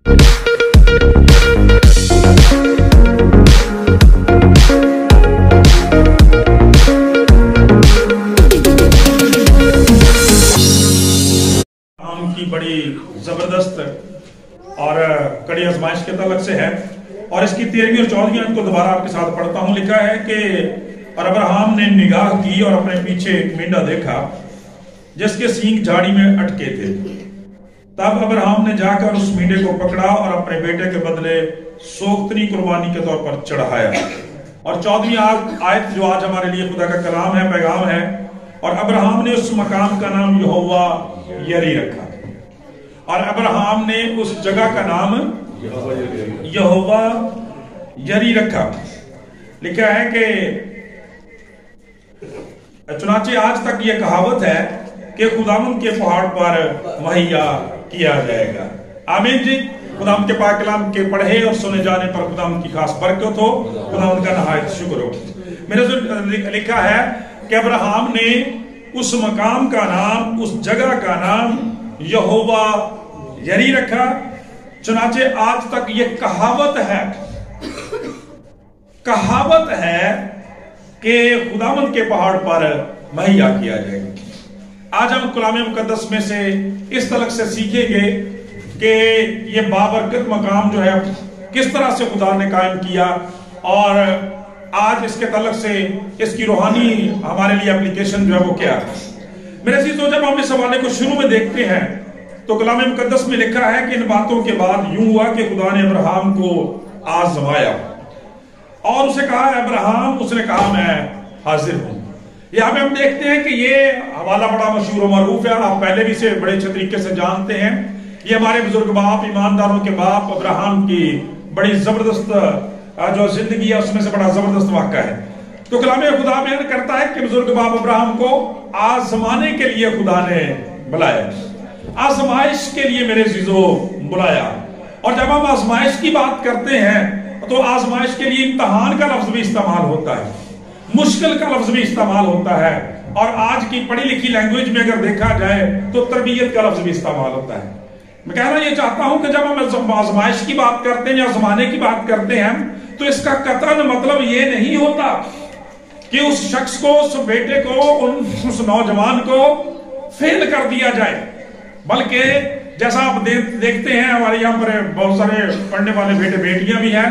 کی بڑی زبردست اور کڑی آزمائش کے تعلق سے ہے، اور اس کی 13ویں اور 14ویں آیت کو دوبارہ آپ کے ساتھ پڑھتا ہوں۔ لکھا ہے کہ اور ابراہیم نے نگاہ کی اور اپنے پیچھے ایک مینڈا دیکھا جس کے سینگ جھاڑی میں اٹکے تھے۔ تب ابراہیم نے جا کر اس مینڈے کو پکڑا اور اپنے بیٹے کے بدلے سوختنی قربانی کے طور پر چڑھایا۔ اور 14ویں آیت جو آج ہمارے لیے خدا کا کلام ہے، پیغام ہے، اور ابراہیم نے اس مقام کا نام یہوہ یری رکھا، اور ابراہیم نے اس جگہ کا نام یہوہ یری رکھا۔ لکھا ہے کہ چنانچہ آج تک یہ کہاوت ہے کہ خداوند کے پہاڑ پر مہیا کیا جائے گا۔ آمین جی۔ خداوند کے پاک کلام کے پڑھے اور سنے جانے پر خداوند کی خاص برکت ہو، خداوند کا نہایت شکر ہو۔ میرے لکھا ہے کہ ابراہیم نے اس مقام کا نام، اس جگہ کا نام یہوہ یری رکھا۔ چنانچہ آج تک یہ کہاوت ہے کہ خداوند کے پہاڑ پر مہیا کیا جائے گا۔ آج ہم کلام مقدس میں سے اس طرح سے سیکھیں گے کہ یہ بابرکت مقام جو ہے کس طرح سے خدا نے قائم کیا، اور آج اس کے تعلق سے اس کی روحانی ہمارے لیے اپلیکیشن جو ہے وہ کیا ہے۔ میرے عزیزو، جب ہم اس حوالے کو شروع میں دیکھتے ہیں تو کلام مقدس میں لکھا ہے کہ ان باتوں کے بعد یوں ہوا کہ خدا نے ابراہیم کو آزمایا اور اسے کہا ابراہیم، اس نے کہا میں حاضر ہوں۔ یہاں پہ ہم دیکھتے ہیں کہ یہ حوالہ بڑا مشہور و معروف ہے، آپ پہلے بھی اسے بڑے اچھے طریقے سے جانتے ہیں۔ یہ ہمارے بزرگ باپ، ایمانداروں کے باپ ابراہیم کی بڑی زبردست جو زندگی ہے اس میں سے بڑا زبردست واقعہ ہے۔ تو کلام خدا بیان کرتا ہے کہ بزرگ باپ ابراہیم کو آزمانے کے لیے خدا نے بلایا، آزمائش کے لیے میرے عزیزو بلایا۔ اور جب ہم آزمائش کی بات کرتے ہیں تو آزمائش کے لیے امتحان کا لفظ بھی استعمال ہوتا ہے، مشکل کا لفظ بھی استعمال ہوتا ہے، اور آج کی پڑھی لکھی لینگویج میں اگر دیکھا جائے تو تربیت کا لفظ بھی استعمال ہوتا ہے۔ میں کہنا یہ چاہتا ہوں کہ جب ہم آزمائش کی بات کرتے ہیں یا آزمانے کی بات کرتے ہیں تو اس کا قطعاً مطلب یہ نہیں ہوتا کہ اس شخص کو، اس بیٹے کو، اس نوجوان کو فیل کر دیا جائے، بلکہ جیسا آپ دیکھتے ہیں ہمارے یہاں پر بہت سارے پڑھنے والے بیٹے بیٹیاں بھی ہیں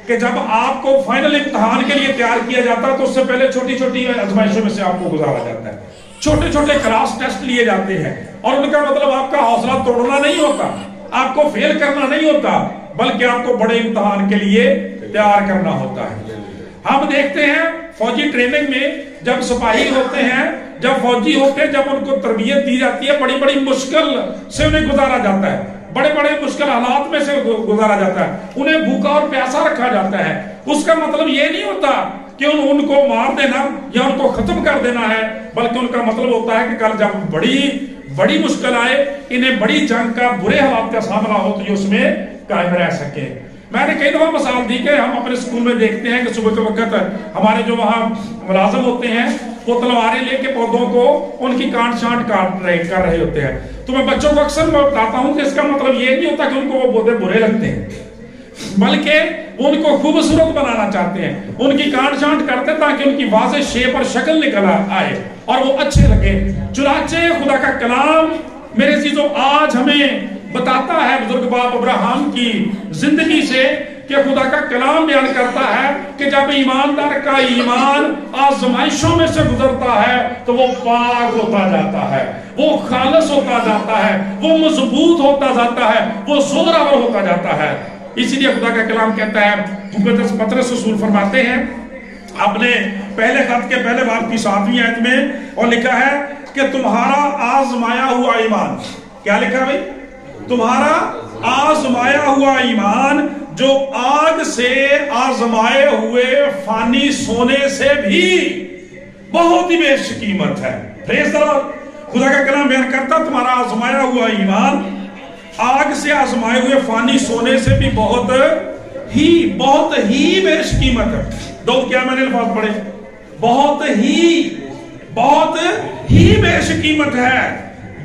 کہ جب آپ کو فائنل امتحان کے لیے تیار کیا جاتا ہے تو اس سے پہلے چھوٹی چھوٹی آزمائشوں میں سے آپ کو گزارا جاتا ہے، چھوٹے چھوٹے کلاس ٹیسٹ لیے جاتے ہیں، اور ان کا مطلب آپ کا حوصلہ توڑنا نہیں ہوتا، آپ کو فیل کرنا نہیں ہوتا، بلکہ آپ کو بڑے امتحان کے لیے تیار کرنا ہوتا ہے۔ ہم دیکھتے ہیں فوجی ٹریننگ میں جب سپاہی ہوتے ہیں، جب فوجی ہوتے ہیں، جب ان کو تربیت دی جاتی ہے، بڑی بڑی مشکل سے انہیں گزارا جاتا ہے، بڑے بڑے مشکل حالات میں سے گزارا جاتا ہے، انہیں بھوکا اور پیاسا رکھا جاتا ہے۔ اس کا مطلب یہ نہیں ہوتا کہ ان کو مار دینا یا ان کو ختم کر دینا ہے، بلکہ ان کا مطلب ہوتا ہے کہ کل جب بڑی مشکل آئے، انہیں بڑی جنگ کا، برے حالات کا سامنا ہو تو یہ اس میں قائم رہ سکے۔ میں نے کئی دفعہ مثال دی کہ ہم اپنے اسکول میں دیکھتے ہیں کہ صبح کے وقت ہمارے جو وہاں ملازم ہوتے ہیں وہ تلواریں لے کے پودوں کو ان کی کانٹ شانٹ کر رہے ہوتے ہیں، تو میں بچوں کو اکثر بتاتا ہوں کہ اس کا مطلب یہ نہیں ہوتا کہ ان کو وہ پودے برے لگتے ہیں، بلکہ وہ ان کو خوبصورت بنانا چاہتے ہیں، ان کی کانٹ شانٹ کرتے ہیں تاکہ ان کی واضح شیپ اور شکل نکل آئے اور وہ اچھے لگے۔ چنانچہ خدا کا کلام میرے عزیزو آج ہمیں بتاتا ہے بزرگ باپ ابراہیم کی زندگی سے کہ خدا کا کلام بیان کرتا ہے کہ جب ایماندار کا ایمان آزمائشوں میں سے گزرتا ہے تو وہ پاک ہوتا جاتا ہے، وہ خالص ہوتا جاتا ہے، وہ مضبوط ہوتا جاتا ہے، وہ زوراور ہوتا جاتا ہے۔ اسی لیے خدا کا کلام کہتا ہے، مقدس پطرس رسول فرماتے ہیں اپنے پہلے خط کے پہلے باب کی 7ویں آیت میں، اور لکھا ہے کہ تمہارا آزمایا ہوا ایمان، کیا لکھا بھائی؟ تمہارا آزمایا ہوا ایمان جو آگ سے آزمائے ہوئے فانی سونے سے بھی بہت ہی بیش قیمت ہے۔ پریز دی لارڈ۔ خدا کا کلام بیان کرتا تمہارا آزمایا ہوا ایمان آگ سے آزمائے ہوئے فانی سونے سے بھی بہت ہی بیش قیمت ہے۔ دو کیا میں نے الفاظ پڑھے؟ بہت ہی بیش قیمت ہے،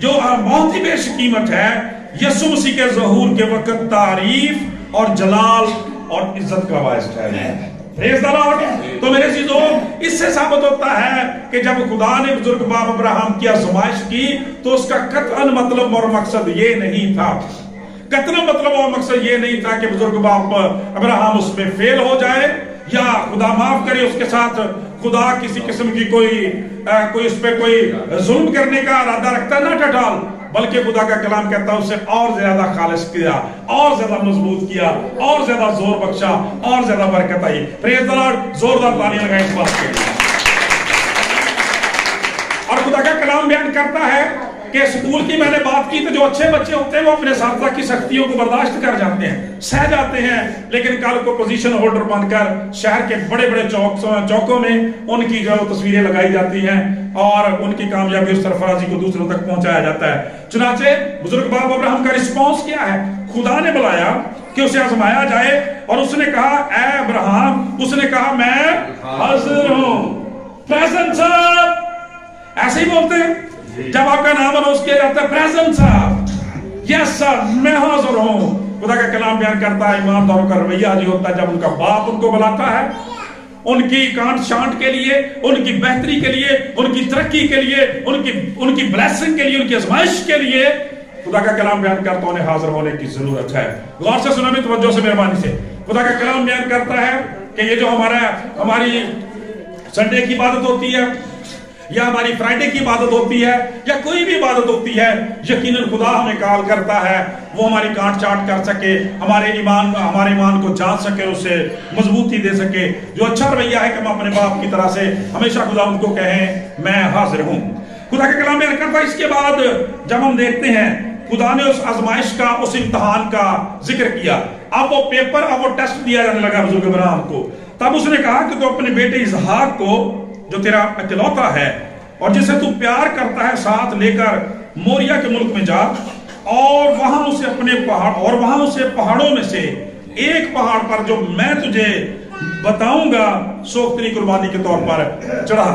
جو بہت ہی بیش قیمت ہے यीशु मसीह के ज़हूर के वक्त तारीफ और जलाल और इज्जत का बायस ठहरे। Praise the Lord. तो मेरे चीजों, इससे साबित होता है कि जब खुदा ने बुजुर्ग बाप अब्राहम की आजमाइश की तो उसका कतई मतलब और मकसद ये नहीं था, कतई मतलब और मकसद ये नहीं था कि बुजुर्ग बाप अब्राहम उसमें फेल हो जाए या खुदा माफ करे उसके साथ खुदा किसी किस्म की कोई उस पर कोई जुल्म करने का इरादा रखता ना टटाल, बल्कि खुदा का कलाम कहता है उसे और ज्यादा खालिश किया, और ज्यादा मजबूत किया, और ज्यादा जोर बख्शा, और ज्यादा बरकत आई। Praise the Lord. जोरदार तालियां लगाएं इस बात के लिए। और खुदा का कलाम बयान करता है कि स्कूल की मैंने बात की तो जो अच्छे बच्चे होते हैं वो अपने साथियों की सख्तियों को बर्दाश्त कर जाते हैं, सह जाते हैं, लेकिन कल को पोजीशन होल्डर बनकर शहर के बड़े बड़े चौकों में उनकी जो तस्वीरें लगाई जाती हैं और उनकी कामयाबी और सरफराजी को दूसरों तक पहुंचाया जाता है। चुनाचे बुजुर्ग बाप अब्राहम का रिस्पॉन्स क्या है? खुदा ने बुलाया कि उसे आजमाया जाए और उसने कहा ऐ अब्राहम, उसने कहा मैं हाजिर हूं। प्रेजेंट सर, ऐसे ही बोलते हैं जब आपका नाम अनाउंस किया जाता है, प्रेजेंट सर, यस सर, मैं हाजिर हूं। खुदा का कलाम बयान करता है ईमानदारों का रवैया जो होता है जब उनका बाप उनको बुलाता है उनकी कांट छांट के लिए, उनकी बेहतरी के लिए, उनकी तरक्की के लिए, उनकी ब्लेसिंग के लिए, उनकी आजमाइश के लिए खुदा का कलाम बयान करता है उन्हें हाजिर होने की जरूरत है। गौर से सुना, तवज्जो से, मेहरबानी से। खुदा का कलाम बयान करता है कि ये जो हमारी संडे की इबादत होती है या हमारी फ्राइडे की इबादत होती है या कोई भी इबादत होती है, यकीनन खुदा हमें कॉल करता है वो हमारी काट चाट कर सके, हमारे ईमान को जान सके, उसे मजबूती दे सके। जो अच्छा रवैया है कि हम अपने बाप की तरह से हमेशा खुदा उनको कहें मैं हाजिर हूं। खुदा के कलाम में करता है। इसके बाद जब हम देखते हैं खुदा ने उस आजमाइश का, उस इम्तहान का जिक्र किया, अब वो पेपर, अब वो टेस्ट दिया जाने लगा बुजुर्ग अब्राहम को। तब उसने कहा कि तू अपने बेटे इसहाक को जो तेरा इकलौता है और जिसे तू प्यार करता है साथ लेकर मोरिया के मुल्क में जा और वहां उसे पहाड़ों में से एक पहाड़ पर जो मैं तुझे बताऊंगा सोख्तनी कुर्बानी के तौर पर चढ़ा।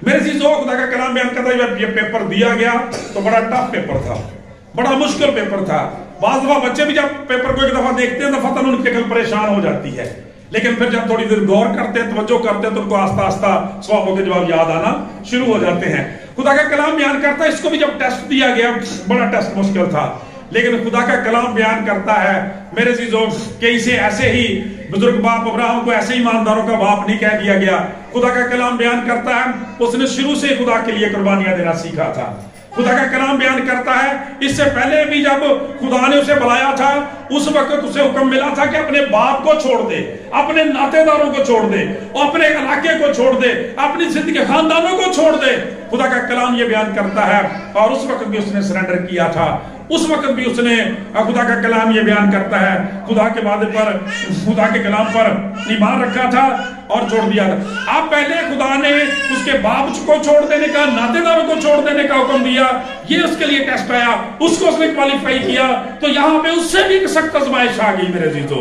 मेरे चीजों, खुदा का कलाम बयान करता है ये पेपर दिया गया तो बड़ा टफ पेपर था, बड़ा मुश्किल पेपर था। बाज़ दफा बच्चे भी जब पेपर को एक दफा देखते हैं तो फतन उनकी अकल परेशान हो जाती है, लेकिन फिर जब थोड़ी देर गौर करते हैं, तवज्जो करते हैं, तो उनको आस्ता आस्ता सवालों के जवाब याद आना शुरू हो जाते हैं। खुदा का कलाम बयान करता है इसको भी जब टेस्ट दिया गया, बड़ा टेस्ट मुश्किल था, लेकिन खुदा का कलाम बयान करता है मेरे चीजों कि इसे ऐसे ही बुजुर्ग बाप अब्राहम को ऐसे ईमानदारों का बाप नहीं कह दिया गया। खुदा का कलाम बयान करता है उसने शुरू से खुदा के लिए कुर्बानियां देना सीखा था। खुदा का कलाम बयान करता है इससे पहले भी जब खुदा ने उसे बुलाया था उस वक्त उसे हुक्म मिला था कि अपने बाप को छोड़ दे, अपने नातेदारों को छोड़ दे, और अपने इलाके को छोड़ दे, अपनी जिंदगी खानदानों को छोड़ दे। खुदा का कलाम ये बयान करता है और उस वक्त भी उसने सरेंडर किया था, उस वक्त भी उसने, खुदा का कलाम ये बयान करता है, खुदा के वादे पर, खुदा के कलाम पर ईमान रखा था और छोड़ दिया था। अब पहले खुदा ने उसके बाप को छोड़ देने का, नातेदारों को छोड़ देने का हुक्म दिया, ये उसके लिए टेस्ट आया, उसको उसने क्वालिफाई किया, तो यहाँ पे उससे भी एक सख्त आजमाइश आ गई मेरे जीतो।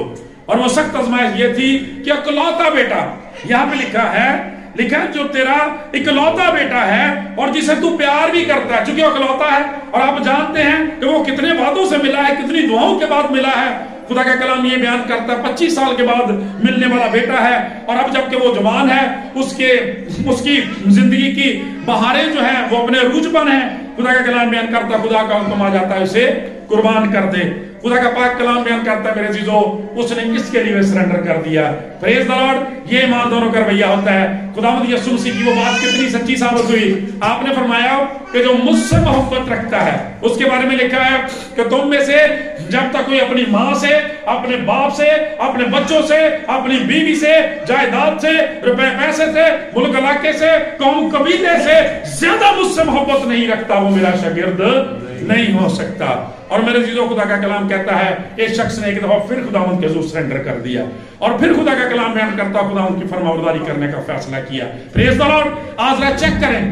और वो सख्त आजमाइश ये थी कि इकलौता बेटा, यहाँ पे लिखा जो तेरा इकलौता बेटा है और जिसे तू प्यार भी करता है, चूंकि इकलौता है और आप जानते हैं कि वो कितने वादों से मिला है, कितनी दुआओं के बाद मिला है। खुदा का कलाम ये बयान करता है 25 साल के बाद मिलने वाला बेटा है, और अब जबकि वो जवान है उसकी जिंदगी की बहारें जो है वो अपने रूजपन है। खुदा का कलाम बयान करता है खुदा का हुक्म आ जाता है उसे कुर्बान कर दे। खुदा का पाक कलाम बयान करता है मेरे चीजों उसने किसके लिए सरेंडर कर दिया। Praise the Lord. ये ईमानदारों का रवैया होता है। खुदावंद यीशु मसीह की वो बात कितनी सच्ची साबित हुई। आपने फरमाया कि जो मुझसे मोहब्बत रखता है उसके बारे में लिखा है कि तुम में से जब तक कोई अपनी माँ से, अपने बाप से, अपने बच्चों से, अपनी बीवी से, जायदाद से, रुपए पैसे से, मुल्क इलाके से, कौम कबीले से ज्यादा मुझसे मोहब्बत नहीं रखता वो मेरा शागिर्द नहीं हो सकता। और मेरे चीजों खुदा का कलाम कहता है इस शख्स ने एक दफा फिर खुदावंद के हुजूर सरेंडर कर दिया और फिर खुदा का कलाम बयान करता खुदावंद की फरमाबरदारी करने का फैसला किया। Praise the Lord. आज रात चेक करें,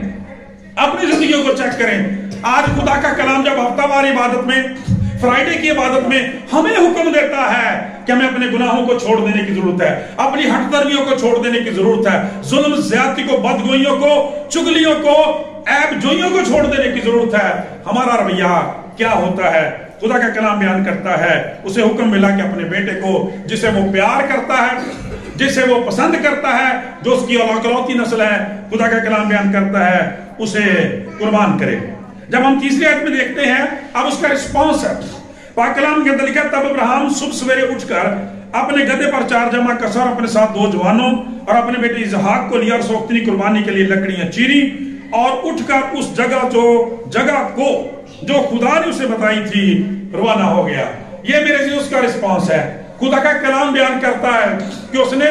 अपनी जिंदगियों को चेक करें। आज खुदा का कलाम जब हफ्तावार इबादत में, फ्राइडे की इबादत में हमें हुक्म देता है कि हमें अपने गुनाहों को छोड़ देने की जरूरत है, अपनी हठधर्मियों को छोड़ देने की जरूरत है, जुल्म ज्यादती को, बदगोइयों को, चुगलियों को, ऐब जोइयों को छोड़ देने की जरूरत है। हमारा रवैया کیا ہوتا ہے؟ خدا کا کلام بیان کرتا ہے اسے حکم ملا کہ اپنے بیٹے کو جسے وہ پیار کرتا ہے، جسے وہ پسند کرتا ہے، جو اس کی اکلوتی نسل ہے، خدا کا کلام بیان کرتا ہے اسے قربان کرے۔ جب ہم تیسری آیت میں دیکھتے ہیں اب اس کا رسپانس ہے، پاک کلام کے اندر لکھا تب ابراہیم صبح سویرے اٹھ کر اپنے گدھے پر 4 جمع کسا اور اپنے ساتھ 2 جوانوں اور اپنے بیٹے اسحاق کو لیا اور سوختنی قربانی کے لیے لکڑیاں چیری اور اٹھ کر اس جگہ کو جو خدا نے اسے بتائی تھی روانہ ہو گیا۔ یہ میرے سے اس کا رسپانس ہے۔ خدا کا کلام بیان کرتا ہے کہ اس نے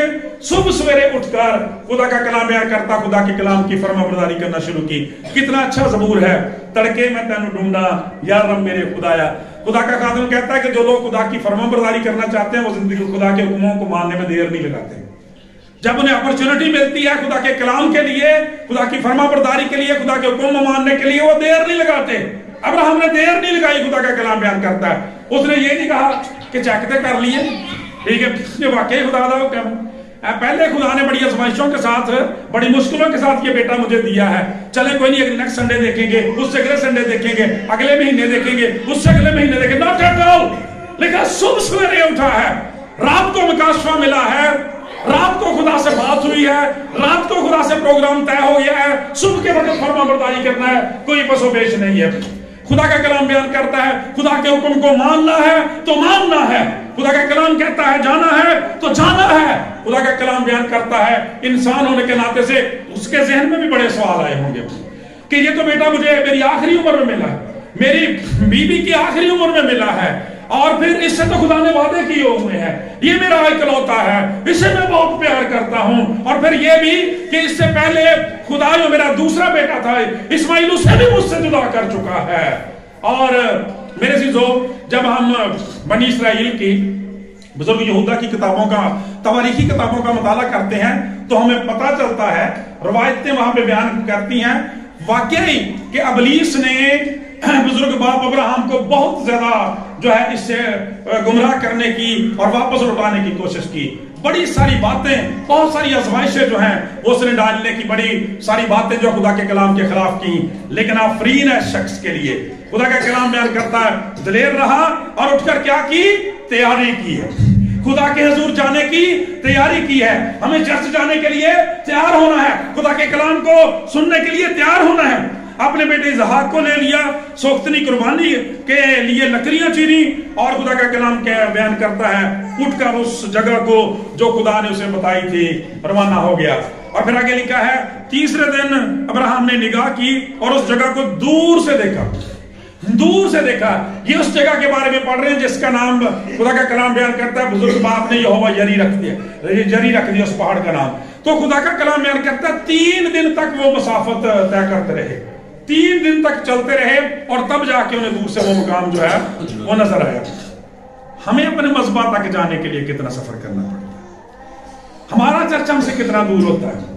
صبح سویرے اٹھ کر خدا کا کلام بیان کرتا، خدا کے کلام کی فرما برداری کرنا شروع کی۔ کتنا اچھا زبور ہے، تڑکے میں تینوں ڈھونڈا یا رب میرے خدایا۔ خدا کا خادم کہتا ہے کہ جو لوگ خدا کی فرما برداری کرنا چاہتے ہیں وہ زندگی خدا کے حکموں کو ماننے میں دیر نہیں لگاتے۔ جب انہیں اپرچونٹی ملتی ہے خدا کے کلام کے لیے، خدا کی فرما برداری کے لیے، خدا کے حکم ماننے کے لیے، وہ دیر نہیں لگاتے۔ ابراہیم نے دیر نہیں لگائی، خدا کا کلام بیان کرتا ہے۔ اس نے یہ نہیں کہا کہ چکتے کر لیے، ٹھیک ہے یہ واقعی خدا دا حکم ہے۔ پہلے خدا نے بڑی آزمائشوں کے ساتھ، بڑی مشکلوں کے ساتھ یہ بیٹا مجھے دیا ہے، چلے کوئی نہیں نیکسٹ سنڈے دیکھیں گے، اس سے اگلے سنڈے دیکھیں گے، اگلے مہینے دیکھیں گے، اس سے اگلے مہینے دیکھیں گے، ناٹ ایٹ آل۔ لیکن صبح سویرے اٹھا ہے، رات کو مکاشفہ ملا ہے، رات کو خدا سے بات ہوئی ہے، رات کو خدا سے پروگرام طے ہو گیا ہے، صبح کے وقت فرما برداری کرنا ہے، کوئی پس و پیش نہیں ہے۔ خدا کا کلام بیان کرتا ہے خدا کے حکم کو ماننا ہے تو ماننا ہے، خدا کا کلام کہتا ہے جانا ہے تو جانا ہے۔ خدا کا کلام بیان کرتا ہے انسان ہونے کے ناطے سے اس کے ذہن میں بھی بڑے سوال آئے ہوں گے کہ یہ تو بیٹا مجھے میری آخری عمر میں ملا ہے، میری بیوی کی آخری عمر میں ملا ہے، اور پھر اس سے تو خدا نے وعدے کیے ہوئے ہیں، یہ میرا اکلوتا ہے، اسے میں بہت پیار کرتا ہوں، اور پھر یہ بھی کہ اس سے پہلے خدا جو میرا دوسرا بیٹا تھا اسماعیل اسے بھی مجھ سے جدا کر چکا ہے۔ اور میرے عزیزو جب ہم بنی اسرائیل کی بزرگ یہودا کی کتابوں کا، تواریخی کتابوں کا مطالعہ کرتے ہیں تو ہمیں پتہ چلتا ہے، روایتیں وہاں پہ بیان کرتی ہیں واقعی کہ ابلیس نے بزرگ باپ ابراہیم کو بہت زیادہ جو ہے اس سے گمراہ کرنے کی اور واپس لوٹانے کی کوشش کی۔ بڑی ساری باتیں، بہت ساری آزمائشیں جو ہیں وہ اس نے ڈالنے کی، بڑی ساری باتیں جو خدا کے کلام کے خلاف کی، لیکن آفرین ہے شخص کے لیے۔ خدا کا کلام بیان کرتا ہے دلیر رہا اور اٹھ کر کیا کی؟ تیاری کی ہے، خدا کے حضور جانے کی تیاری کی ہے۔ ہمیں چرچ جانے کے لیے تیار ہونا ہے، خدا کے کلام کو سننے کے لیے تیار ہونا ہے۔ اپنے بیٹے اسحاق کو لے لیا، سوختنی قربانی کے لیے لکڑیاں چیری، اور خدا کا کلام بیان کرتا ہے اٹھ کر اس جگہ کو جو خدا نے اسے بتائی تھی روانہ ہو گیا۔ اور پھر آگے لکھا ہے تیسرے دن ابراہیم نے نگاہ کی اور اس جگہ کو دور سے دیکھا، دور سے دیکھا۔ یہ اس جگہ کے بارے میں پڑھ رہے ہیں جس کا نام خدا کا کلام بیان کرتا ہے بزرگ باپ نے یہوہ یری رکھ دیا، جری رکھ دیا اس پہاڑ کا نام۔ تو خدا کا کلام بیان کرتا ہے 3 دن تک وہ مسافت طے کرتے رہے، 3 دن تک چلتے رہے، اور تب جا کے انہیں دور سے وہ مقام جو ہے وہ نظر آیا۔ ہمیں اپنے مذبح تک جانے کے لیے کتنا سفر کرنا پڑتا ہے، ہمارا چرچ ہم سے کتنا دور ہوتا ہے،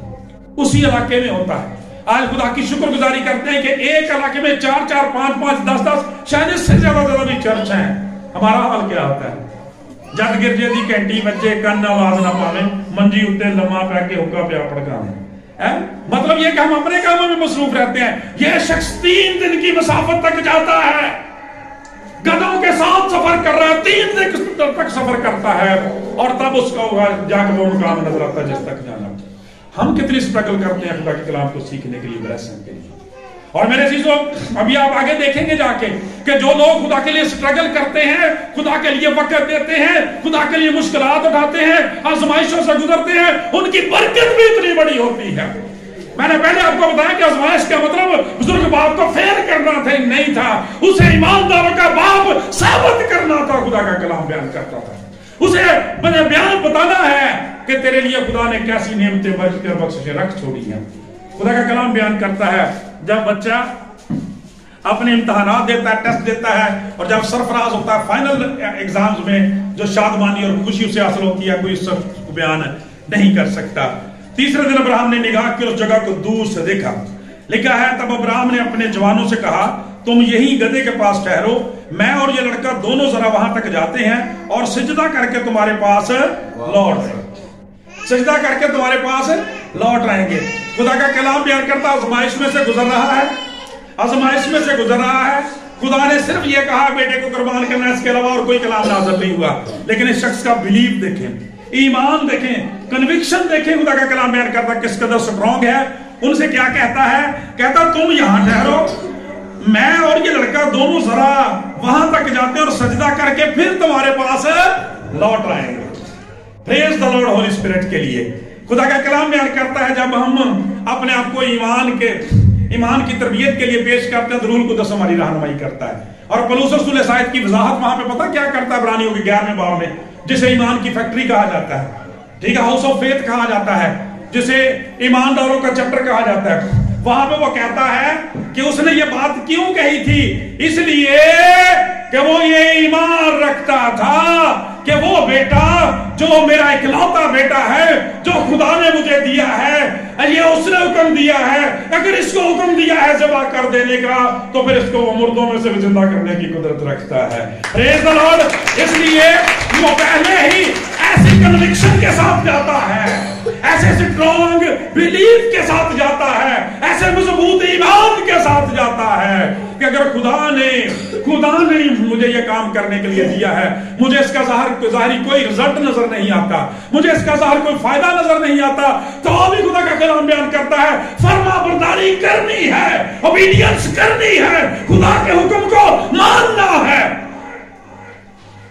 اسی علاقے میں ہوتا ہے۔ آج خدا کی شکر گزاری کرتے ہیں کہ ایک علاقے میں 4 4 5 5 10 10 شاید اس سے زیادہ بھی چرچ ہیں۔ ہمارا حال کیا ہوتا ہے؟ جد گرجے دی کینٹی بچے کن آواز نہ پاویں، منجی اتے لمحہ پہ کے حکا پیا پڑکاویں۔ مطلب یہ کہ ہم اپنے کاموں میں مصروف رہتے ہیں۔ یہ شخص 3 دن کی مسافت تک جاتا ہے، گدھوں کے ساتھ سفر کر رہا ہے، 3 دن تک سفر کرتا ہے، اور تب اس کو جا کے وہ مقام نظر آتا ہے جس تک جانا۔ ہم کتنی سٹرگل کرتے ہیں خدا کے کلام کو سیکھنے کے لیے، برسن کے لیے۔ اور میرے عزیزو ابھی آپ آگے دیکھیں گے جا کے کہ جو لوگ خدا کے لیے سٹرگل کرتے ہیں، خدا کے لیے وقت دیتے ہیں، خدا کے لیے مشکلات اٹھاتے ہیں، آزمائشوں سے گزرتے ہیں، ان کی برکت بھی اتنی بڑی ہوتی ہے۔ میں نے پہلے آپ کو بتایا کہ آزمائش کا مطلب بزرگ باپ کو فیل کرنا تھا، نہیں تھا، اسے ایمانداروں کا باپ ثابت کرنا تھا۔ خدا کا کلام بیان کرتا تھا، اسے بیان بتانا ہے کہ تیرے لیے خدا نے کیسی نعمتیں بخشیں رکھ چھوڑی ہیں۔ خدا کا کلام بیان کرتا ہے جب بچہ اپنے امتحانات دیتا ہے، ٹیسٹ دیتا ہے، اور جب سرفراز ہوتا ہے فائنل ایگزامز میں، جو شادمانی اور خوشی اسے حاصل ہوتی ہے کوئی اس کو بیان نہیں کر سکتا۔ تیسرے دن ابراہیم نے نگاہ کی اس جگہ کو دور سے دیکھا۔ لکھا ہے تب ابراہیم نے اپنے جوانوں سے کہا تم یہی گدھے کے پاس ٹھہرو، میں اور یہ لڑکا دونوں ذرا وہاں تک جاتے ہیں اور سجدہ کر کے تمہارے پاس لوٹ آئیں گے، سجدہ کر کے تمہارے پاس لوٹ آئیں گے۔ خدا کا کلام بیان کرتا آزمائش میں سے گزر رہا ہے، آزمائش میں سے گزر رہا ہے، خدا نے صرف یہ کہا بیٹے کو قربان کرنا، اس کے علاوہ اور کوئی کلام نازل نہیں ہوا. لیکن اس شخص کا بلیف دیکھیں، ایمان دیکھیں، کنوکشن دیکھیں. خدا کا کلام بیان کرتا کس قدر سٹرونگ ہے. ان سے کیا کہتا ہے؟ کہتا تم یہاں ٹھہرو، میں اور یہ لڑکا دونوں ذرا وہاں تک جاتے ہیں اور سجدہ کر کے پھر تمہارے پاس لوٹ آئیں گے. پریز دی لارڈ ہولی اسپرٹ کے لیے. خدا کا کلام بیان کرتا ہے جب ہم اپنے آپ کو ایمان کی تربیت کے لیے پیش کرتے ہیں تو روح القدس ہماری رہنمائی کرتا ہے. اور پولس رسول اس آیت کی وضاحت وہاں پہ پتہ کیا کرتا ہے عبرانیوں کے 11ویں باب میں، جسے ایمان کی فیکٹری کہا جاتا ہے، ٹھیک ہے، ہاؤس آف فیتھ کہا جاتا ہے، جسے ایمانداروں کا چیپٹر کہا جاتا ہے. وہاں پہ وہ کہتا ہے کہ اس نے یہ بات کیوں کہی تھی؟ اس لیے کہ وہ یہ ایمان رکھتا تھا کہ وہ بیٹا جو میرا اکلوتا بیٹا ہے جو خدا نے مجھے دیا ہے، یہ اس نے حکم دیا ہے، اگر اس کو حکم دیا ہے ذبح کر دینے کا تو پھر اس کو وہ مردوں میں سے بھی زندہ کرنے کی قدرت رکھتا ہے. پریز دی لارڈ. اس لیے وہ پہلے ہی ایسی کنوکشن کے ساتھ جاتا ہے، ایسے سٹرونگ بلیف کے ساتھ جاتا ہے، ایسے مضبوط ایمان کے ساتھ جاتا ہے کہ اگر خدا نے مجھے یہ کام کرنے کے لیے دیا ہے، مجھے اس کا ظاہری کوئی رزلٹ نظر نہیں آتا، مجھے اس کا ظاہر کوئی فائدہ نظر نہیں آتا، تو ابھی خدا کا کلام بیان کرتا ہے فرما برداری کرنی ہے، اوبیڈینس کرنی ہے، خدا کے حکم کو ماننا ہے.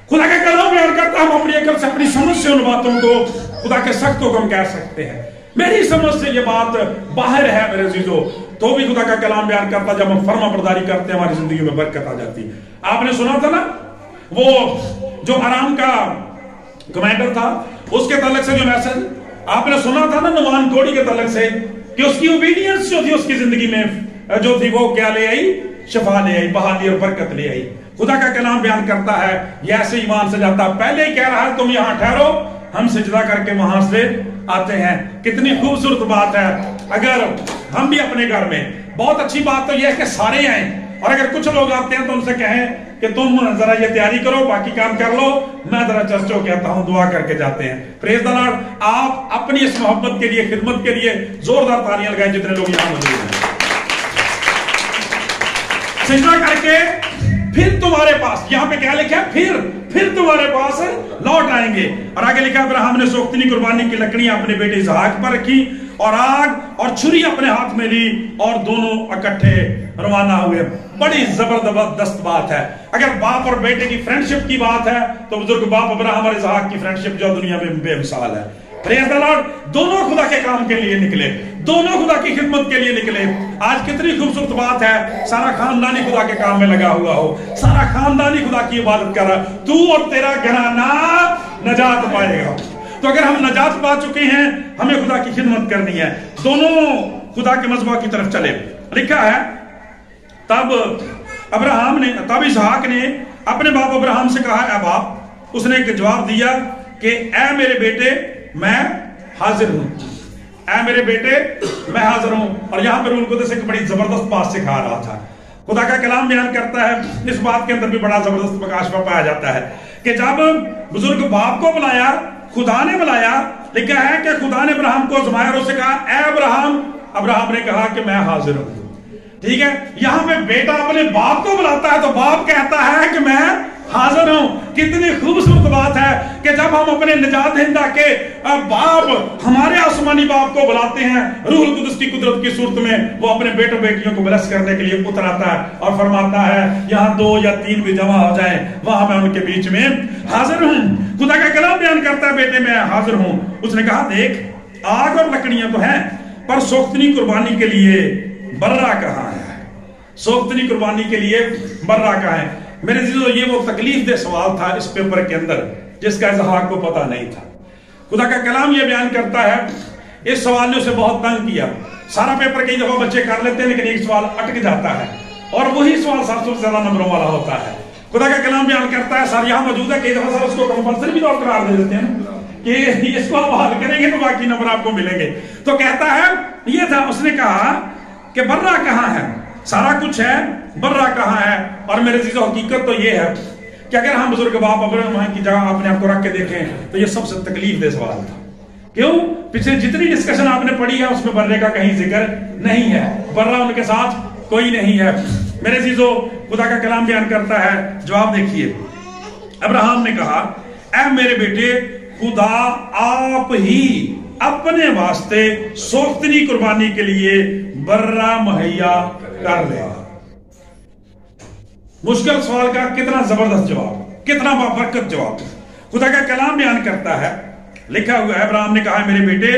خدا کا کلام بیان کرتا ہے ہم اپنی عقل سے اپنی سمجھ سے ان باتوں کو خدا کے سخت حکم کہہ سکتے ہیں. میری سمجھ سے یہ بات باہر ہے میرے عزیزو، تو بھی خدا کا کلام بیان کرتا جب ہم فرما برداری کرتے ہیں ہماری زندگی میں برکت آ جاتی. آپ نے سنا تھا نا وہ جو آرام کا کمانڈر تھا اس کے تعلق سے جو میسج آپ نے سنا تھا نا نوان کوڑی کے تعلق سے کہ اس کی اوبیڈینس جو تھی اس کی زندگی میں جو تھی وہ کیا لے آئی؟ شفا لے آئی، بحالی اور برکت لے آئی. خدا کا کلام بیان کرتا ہے یہ ایسے ایمان سے جاتا، پہلے ہی کہہ رہا ہے تم یہاں ٹھہرو، ہم سجدہ کر کے وہاں سے آتے ہیں. کتنی خوبصورت بات ہے. اگر ہم بھی اپنے گھر میں، بہت اچھی بات تو یہ ہے کہ سارے آئیں، اور اگر کچھ لوگ آتے ہیں تو ان سے کہیں کہ تم ذرا یہ تیاری کرو، باقی کام کر لو، میں ذرا چرچوں کہتا ہوں، دعا کر کے جاتے ہیں. پریز دی لارڈ. آپ اپنی اس محبت کے لیے، خدمت کے لیے زوردار تالیاں لگائیں جتنے لوگ یہاں موجود ہیں. سجدہ کر کے پھر تمہارے پاس، یہاں پہ کیا لکھا ہے؟ پھر تمہارے پاس لوٹ آئیں گے. اور آگے لکھا ابراہیم نے سوختنی قربانی کی لکڑیاں اپنے بیٹے اسحاق پر رکھی اور آگ اور چھری اپنے ہاتھ میں لی اور دونوں اکٹھے روانہ ہوئے. بڑی زبردست بات ہے. اگر باپ اور بیٹے کی فرینڈشپ کی بات ہے تو بزرگ باپ ابراہیم اور اسحاق کی فرینڈشپ جو دنیا میں بے مثال ہے. پریز دی لارڈ. دونوں خدا کے کام کے لیے نکلے، دونوں خدا کی خدمت کے لیے نکلے. آج کتنی خوبصورت بات ہے، سارا خاندانی خدا کے کام میں لگا ہوا ہو، سارا خاندانی خدا کی عبادت کر رہا، تو اور تیرا گھرانہ نجات پائے گا. تو اگر ہم نجات پا چکے ہیں ہمیں خدا کی خدمت کرنی ہے. دونوں خدا کے مذبح کی طرف چلے. لکھا ہے تب اسحاق نے اپنے باپ ابراہیم سے کہا اے باپ. اس نے ایک جواب دیا کہ اے میرے بیٹے میں حاضر ہوں، اے میرے بیٹے میں حاضر ہوں. اور یہاں پر روح القدس ایک بڑی زبردست بات سکھا رہا تھا. خدا کا کلام بیان کرتا ہے اس بات کے اندر بھی بڑا زبردست مکاشفہ پایا جاتا ہے کہ جب بزرگ باپ کو بلایا، خدا نے بلایا. لکھا ہے کہ خدا نے ابراہیم کو آزمایا اور اسے کہا اے ابراہیم. ابراہیم نے کہا کہ میں حاضر ہوں. ٹھیک ہے، یہاں پہ بیٹا اپنے باپ کو بلاتا ہے تو باپ کہتا ہے کہ میں حاضر ہوں. کتنی خوبصورت بات ہے کہ جب ہم اپنے نجات دہندہ کے باپ، ہمارے آسمانی باپ کو بلاتے ہیں، روح القدس کی قدرت کی صورت میں وہ اپنے بیٹوں بیٹیوں کو بلس کرنے کے لیے اتر آتا ہے اور فرماتا ہے یہاں 2 یا 3 بھی جمع ہو جائیں وہاں میں ان کے بیچ میں حاضر ہوں. خدا کا کلام بیان کرتا ہے بیٹے میں حاضر ہوں. اس نے کہا دیکھ آگ اور لکڑیاں تو ہیں پر سوختنی قربانی کے لیے برہ کہاں ہے؟ سوختنی قربانی کے لیے برہ کہاں ہے؟ میرے عزیزو یہ وہ تکلیف دہ سوال تھا اس پیپر کے اندر جس کا اسحاق کو پتا نہیں تھا. خدا کا کلام یہ بیان کرتا ہے اس سوال نے اسے بہت تنگ کیا. سارا پیپر کئی دفعہ بچے کر لیتے ہیں لیکن ایک سوال اٹک جاتا ہے اور وہی سوال 700 سے زیادہ نمبروں والا ہوتا ہے. خدا کا کلام بیان کرتا ہے سر یہاں موجود ہے، کئی دفعہ سر اس کو کمپلسری بھی طور قرار دے دیتے ہیں کہ اس کو آپ حل کریں گے تو باقی نمبر آپ کو ملیں گے. تو کہتا ہے یہ تھا، اس نے کہا کہ برہ کہاں ہے؟ سارا کچھ ہے، برہ کہاں ہے؟ اور میرے عزیزو حقیقت تو یہ ہے کہ اگر ہم بزرگ باپ ابراہیم کی جگہ اپنے آپ کو رکھ کے دیکھیں تو یہ سب سے تکلیف دہ سوال تھا. کیوں؟ پچھلے جتنی ڈسکشن آپ نے پڑھی ہے اس میں برے کا کہیں ذکر نہیں ہے، برہ ان کے ساتھ کوئی نہیں ہے. میرے عزیزو खुदा का कलाम बयान करता है, जवाब देखिए। अब्राहम ने कहा, ऐ मेरे बेटे, खुदा आप ही अपने वास्ते सोख्तनी कुर्बानी के लिए बर्रा मुहैया कर लेगा। मुश्किल सवाल का कितना जबरदस्त जवाब, कितना बाबरकत जवाब खुदा का कलाम बयान करता है। लिखा हुआ है, अब्राहम ने कहा, मेरे बेटे,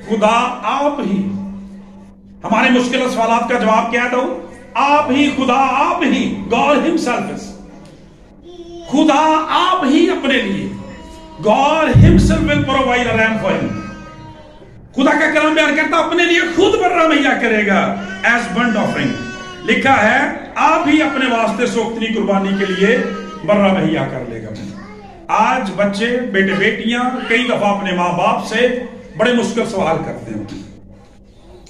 खुदा आप ही, हमारे मुश्किल सवालात का जवाब क्या दो? आप ही, खुदा आप ही, गॉड हिमसेल्फ, खुदा आप ही अपने लिए, God himself will provide a RAM for him. खुदा का कलाम बयान करता अपने लिए खुद बर्रा मुहैया करेगा एज बर्न्ट ऑफरिंग। लिखा है, आप ही अपने वास्ते सोख्तनी कुर्बानी के लिए बर्रा मुहैया कर लेगा। आज बच्चे, बेटे बेटियां कई दफा अपने मां बाप से बड़े मुश्किल सवाल करते हैं।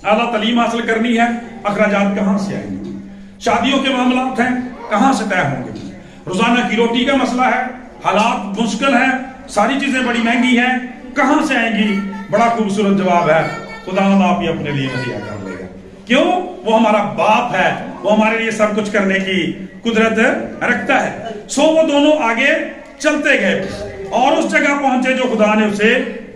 आला तालीम हासिल करनी है, अखराजात कहां से आएंगे? शादियों के मामलात हैं, कहां से तय होंगे? रोजाना की रोटी का मसला है, हालात मुश्किल है, सारी चीजें बड़ी महंगी हैं, कहां से आएंगी? बड़ा खूबसूरत जवाब है, खुदा आप ही अपने लिए मुहैया कर लेगा। क्यों? वो हमारा बाप है, वो हमारे लिए सब कुछ करने की कुदरत रखता है। सो वो दोनों आगे चलते गए और उस जगह पहुंचे जो खुदा ने उसे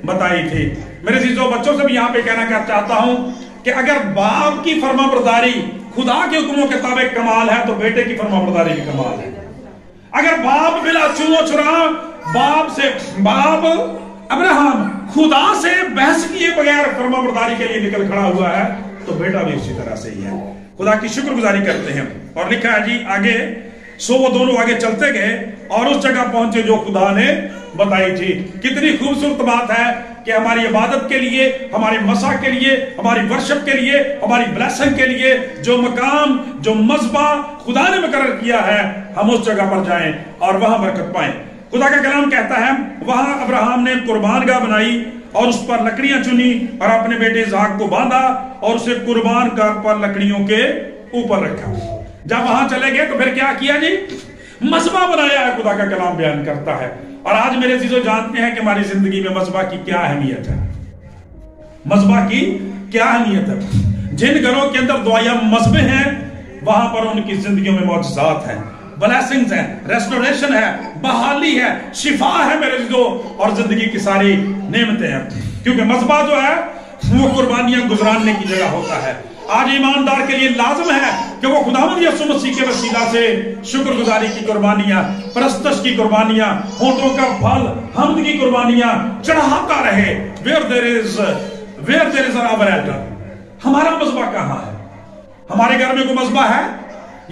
बताई थी। मेरे चीजों बच्चों से भी यहां पे कहना चाहता हूं कि अगर बाप की फरमाबरदारी खुदा के हुक्मों के ताबिक कमाल है, तो बेटे की फरमाबरदारी भी कमाल है। अगर बाप बिला चुनो चुरा, बाप अब्राहम खुदा से बहस किए बगैर फरमाबरदारी के लिए निकल खड़ा हुआ है, तो बेटा भी उसी तरह से ही है। खुदा की शुक्रगुजारी करते हैं। और लिखा है जी आगे, सो वो दोनों आगे चलते गए और उस जगह पहुंचे जो खुदा ने बताई थी। कितनी खूबसूरत बात है कि हमारी इबादत के लिए, हमारे मसा के लिए, हमारी वर्शिप के लिए, हमारी ब्लेसिंग के लिए जो मकाम, जो मज़बा खुदा ने मुकर्रर किया है, हम उस जगह पर जाएं और वहां बरकत पाएं। खुदा का कलाम कहता है, वहां अब्राहम ने कुर्बानगाह बनाई और उस पर लकड़ियां चुनी और अपने बेटे इसहाक को बांधा और उसे कुर्बान पर लकड़ियों के ऊपर रखा। जब वहां चले गए तो फिर क्या किया जी? मज़बा बनाया है, खुदा का कलाम बयान करता है। और आज मेरे चीजों जानते हैं कि हमारी जिंदगी में मज़बा की क्या अहमियत है। मज़बा की क्या अहमियत है? जिन घरों के अंदर दुआया मज़बे हैं, वहां पर उनकी जिंदगियों में मौजज़ात हैं, ब्लेसिंग्स हैं, रेस्टोरेशन है, बहाली है, शिफा है मेरे चीजों, और जिंदगी की सारी नेमतें हैं। क्योंकि मज़बा जो है वो कुर्बानियां गुजराने की जगह होता है। आज ईमानदार के लिए लाजम है कि वो खुदावंद यीशु मसीह के वसीला से शुक्रगुजारी की कुर्बानियां, परस्तश की कुर्बानियां, होठों का फल, हम्द की कुर्बानियां चढ़ाता रहे। Where there is an operator. हमारा मज़बा कहां है? हमारे घर में कोई मज़बा है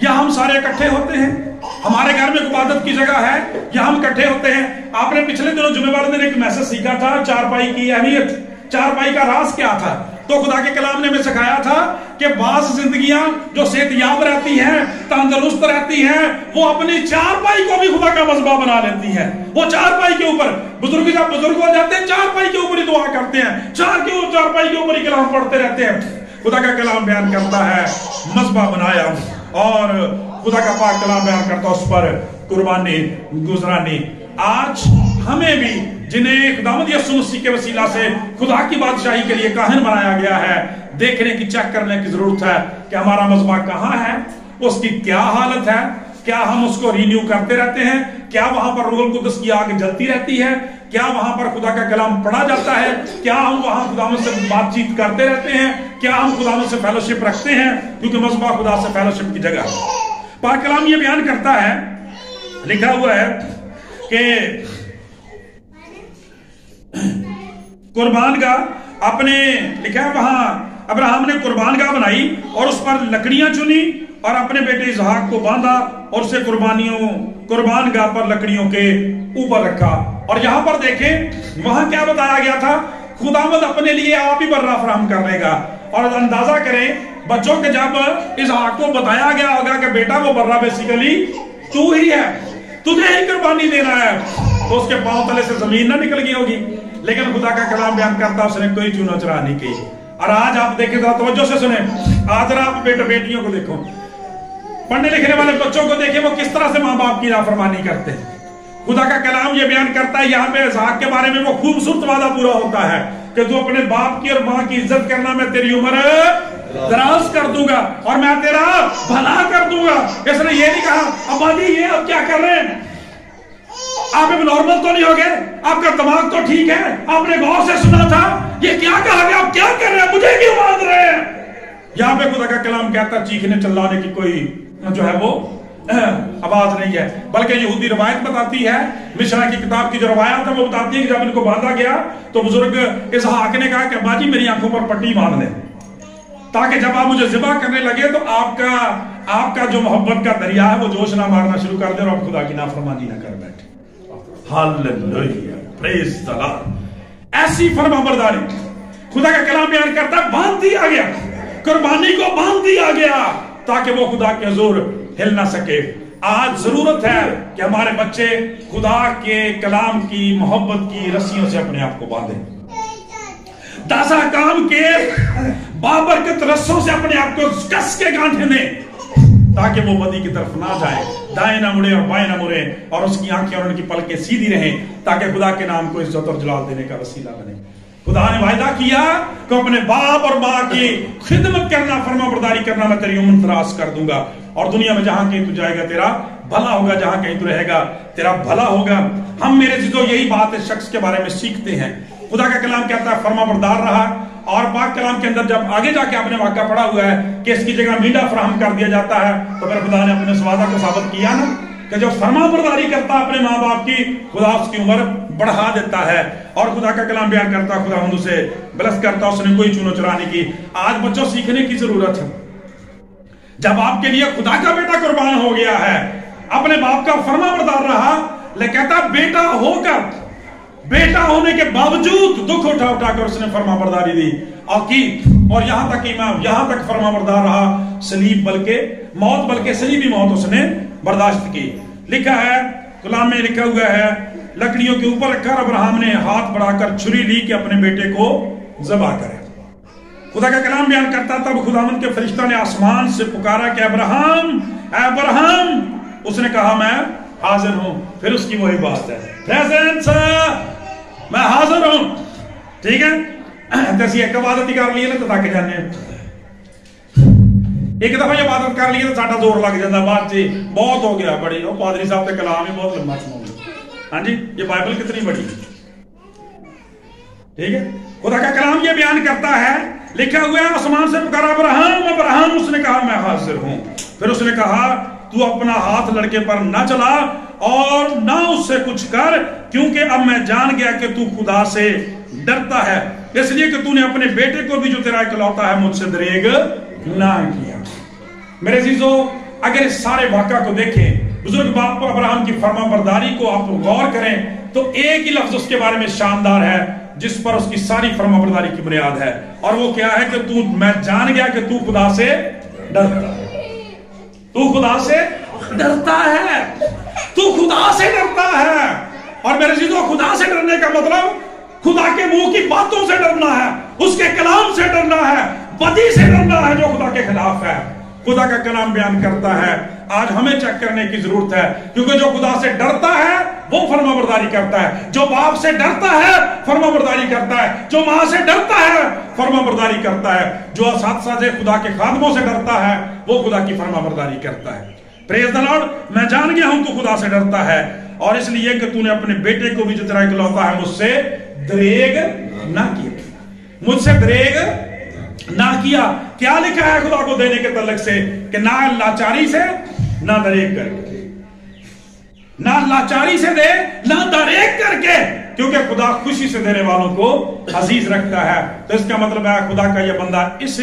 या हम सारे इकट्ठे होते हैं? हमारे घर में इबादत की जगह है या हम इकट्ठे होते हैं? आपने पिछले दिनों जुमे वाले दिन एक मैसेज सीखा था, चारपाई की अहमियत, चारपाई का राज क्या था। तो खुदा के कलाम ने हमें सिखाया था कि बाज़ जिंदगियां जो सेहतयाब रहती हैं, तंदुरुस्त रहती हैं, वो अपनी चारपाई को भी खुदा का मज़बा बना लेती हैं। वो चारपाई के ऊपर, बुजुर्ग जब बुजुर्ग हो जाते हैं, चारपाई के ऊपर ही दुआ करते हैं, चारपाई के ऊपर ही कलाम पढ़ते रहते हैं। खुदा का कलाम बयान करता है, मज़बा बनाया, और खुदा का पाक कलाम बयान करता उस पर कुर्बानी गुजरानी। आज हमें भी, जिन्हें खुदावंद यीशु मसीह के वसीला से खुदा की बादशाही के लिए काहिन बनाया गया है, देखने की, चेक करने की जरूरत है कि हमारा मज़बा कहां है, उसकी क्या हालत है, क्या हम उसको रिन्यू करते रहते हैं, क्या वहां पर रूहुल कुद्दस की आग जलती रहती है, क्या वहां पर खुदा का कलाम पढ़ा जाता है, क्या हम वहां खुदावंद से बातचीत करते रहते हैं, क्या हम खुदावंद से फेलोशिप रखते हैं? क्योंकि मज़बा खुदा से फेलोशिप की जगह है। पाक कलाम ये बयान करता है, लिखा हुआ है कि कुर्बानगाह अपने, लिखा है वहां अब्राहम ने कुर्बानगाह बनाई और उस पर लकड़ियां चुनी और अपने बेटे इसहाक को बांधा और उसे कुर्बानगाह पर लकड़ियों के ऊपर रखा। और यहां पर देखें, वहां क्या बताया गया था? खुदावंद अपने लिए आप ही बर्रा फराहम कर लेगा। और अंदाजा करें बच्चों के, जब इसहाक को बताया गया होगा कि बेटा वो बर्रा बेसिकली तू ही है, तुझे ही कुर्बानी देना है, तो उसके पांव तले से जमीन ना निकल गई होगी। लेकिन खुदा का कलाम बयान करता उसने कोई चुनो चुरा नहीं की। और आज आप देखें, जरा तवज्जो से सुने, आज आप बेटे बेटियों को देखो, पढ़ने लिखने वाले बच्चों को देखें, वो किस तरह से माँ बाप की नाफरमानी करते हैं। खुदा का कलाम ये बयान करता है यहाँ पे इसहाक के बारे में, वो खूबसूरत वादा पूरा होता है कि तू अपने बाप की और माँ की इज्जत करना, मैं तेरी उम्र दराज कर दूंगा और मैं तेरा भला कर दूंगा। इसने ये नहीं कहा अब्बा जी ये आप क्या कर रहे हैं, आप अब नॉर्मल तो नहीं हो गए, आपका दिमाग तो ठीक है, आपने गौर से सुना था, ये क्या कहा गया, आप क्या कर रहे हैं, मुझे क्यों बांध रहे हैं। यहां पे खुदा का कलाम कहता चीखने चिल्लाने की कोई जो है वो आवाज नहीं है, बल्कि यहूदी रवायत बताती है, मिशना की किताब की जो रवायत है वो बताती है कि जब इनको बांधा गया तो बुजुर्ग इसहाक ने कहा कि अब्बा जी मेरी आंखों पर पट्टी बांध लें, ताकि जब आप मुझे ज़िबा करने लगे तो आपका जो मोहब्बत का दरिया है वो जोश ना मारना शुरू कर दे और आप खुदा की नाफरमानी ना कर बैठे। Hallelujah, praise the Lord. ऐसी फरमाबरदारी खुदा का कलाम बयान करता है, बांध दिया गया, कुर्बानी को बांध दिया गया ताकि वो खुदा के हुजूर हिल ना सके। आज जरूरत है कि हमारे बच्चे खुदा के कलाम की मोहब्बत की रस्सियों से अपने आप को बांधें, दासा काम के बाबरकत रस्सों से अपने आप को कस के गांठे दें, ताकि वो बदी की तरफ ना जाए, दाएं ना मुड़े और बाएं ना मुड़े, और उसकी आंखें और उनकी पलकें सीधी रहें, ताकि खुदा के नाम को इज्जत और जलाल देने का वसीला बने। खुदा ने वायदा किया कि अपने बाप और माँ की खिदमत करना, फरमाबरदारी करना मैं तेरी उम्र दराज कर दूंगा, और दुनिया में जहां कहीं तू जाएगा तेरा भला होगा, जहां कहीं तू रहेगा तेरा भला होगा। हम मेरे चीजों यही बात इस शख्स के बारे में सीखते हैं। खुदा का कलाम कहता है फरमाबरदार रहा, और पाक कलाम के अंदर जब आगे जाके आपने वाक़या पढ़ा हुआ है कि इसकी जगह मींढा फराहम कर दिया जाता है, तो फिर खुदा ने अपने इस वादा को साबित किया ना कि जो फरमाबरदारी करता है अपने माँ बाप की, खुदा उसकी उम्र बढ़ा देता है। और खुदा का कलाम बयान करता, खुदा उसे ब्लेस करता, उसने कोई चुनो चुराने की। आज बच्चों सीखने की जरूरत है, जब आपके लिए खुदा का बेटा कुर्बान हो गया है, अपने बाप का फरमाबरदार रहा, लेकिन कहता बेटा होकर, बेटा होने के बावजूद दुख उठा उठाकर उसने फरमाबरदारी दी और की, और यहां तक इमाम, यहां तक फरमाबरदार रहा, सलीब बल्कि मौत, बल्कि सलीबी मौत उसने बर्दाश्त की। लिखा है कलाम में, लिखा हुआ है, लकड़ियों के ऊपर रखकर अब्राहम ने हाथ बढ़ाकर छुरी ली कि अपने बेटे को ज़बह करे। खुदा का कलाम बयान करता, तब खुदावंद के फरिश्ता ने आसमान से पुकारा कि अब्राहम, अब्राहम। उसने कहा मैं हाजिर हूं। फिर उसकी वही बात है, प्रेजेंस, मैं हाजिर हूं। ठीक है, तैसी एक इबादत ही कर ली ना तो ताके जाने, एक दफा इबादत कर ली तो साडा जोर लग जाता, बात जी बहुत हो गया, बड़ी हो पादरी साहब के कलाम ही बहुत लंबा सुनाओगे। हाँ जी, ये बाइबल कितनी बड़ी, ठीक है। खुदा का कलाम ये बयान करता है, लिखा हुआ है आसमान से पुकारा अब्राहम, अब्राहम। उसने कहा मैं हाजिर हूं। फिर उसने कहा तू अपना हाथ लड़के पर ना चला और ना उससे कुछ कर, क्योंकि अब मैं जान गया कि तू खुदा से डरता है, इसलिए कि तूने अपने बेटे को भी जो तेरा इकलौता है मुझसे दरेग ना किया। मेरे अजीजों, अगर इस सारे वाक़या को देखें, बुजुर्ग बाप अब्राहम की फरमाबरदारी को आप गौर करें, तो एक ही लफ्ज उसके बारे में शानदार है जिस पर उसकी सारी फरमाबरदारी की बुनियाद है, और वो क्या है कि तू, मैं जान गया कि तू खुदा से डरता है, तू खुदा से डरता है, तू खुदा से डरता है। और मेरे अजीजों, खुदा से डरने का मतलब खुदा के मुंह की बातों से डरना है, उसके कलाम से डरना है, बदी से डरना है जो खुदा के खिलाफ है। खुदा का कलाम बयान करता है, आज हमें चेक करने की जरूरत है, क्योंकि जो खुदा से डरता है वो फरमाबरदारी करता है, जो बाप से डरता है फरमाबरदारी करता है, जो मां से डरता है फरमाबरदारी करता है, जो साथ खुदा के खादमों से डरता है वो खुदा की फरमाबरदारी करता है। Praise the Lord. मैं जान गया हूं तू खुदा से डरता है, और इसलिए कि तूने अपने बेटे को भी जो तेरा इकलौता है मुझसे दरेग ना किया, मुझसे दरेग ना किया। क्या लिखा है खुदा को देने के तल्लक से कि ना लाचारी से ना दरेग करके, ना लाचारी से दे ना दरेग करके, क्योंकि खुदा खुशी से देने वालों को अजीज रखता है। तो इसका मतलब है खुदा का यह बंदा इस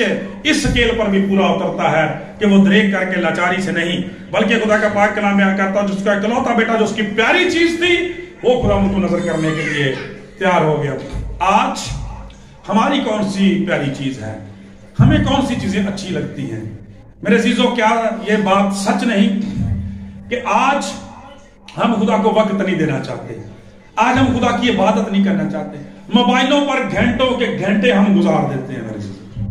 स्केल पर भी पूरा उतरता है कि वो दरेग करके लाचारी से नहीं, बल्कि खुदा का पाक कलाम बयान करता है जिसका इकलौता बेटा जो उसकी प्यारी चीज थी वो खुदा उनको नजर करने के लिए तैयार हो गया। आज हमारी कौन सी प्यारी चीज है, हमें कौन सी चीजें अच्छी लगती हैं? मेरे अजीजों, क्या ये बात सच नहीं कि आज हम खुदा को वक्त नहीं देना चाहते, आज हम खुदा की इबादत नहीं करना चाहते, मोबाइलों पर घंटों के घंटे हम गुजार देते हैं। मेरे अजीजों,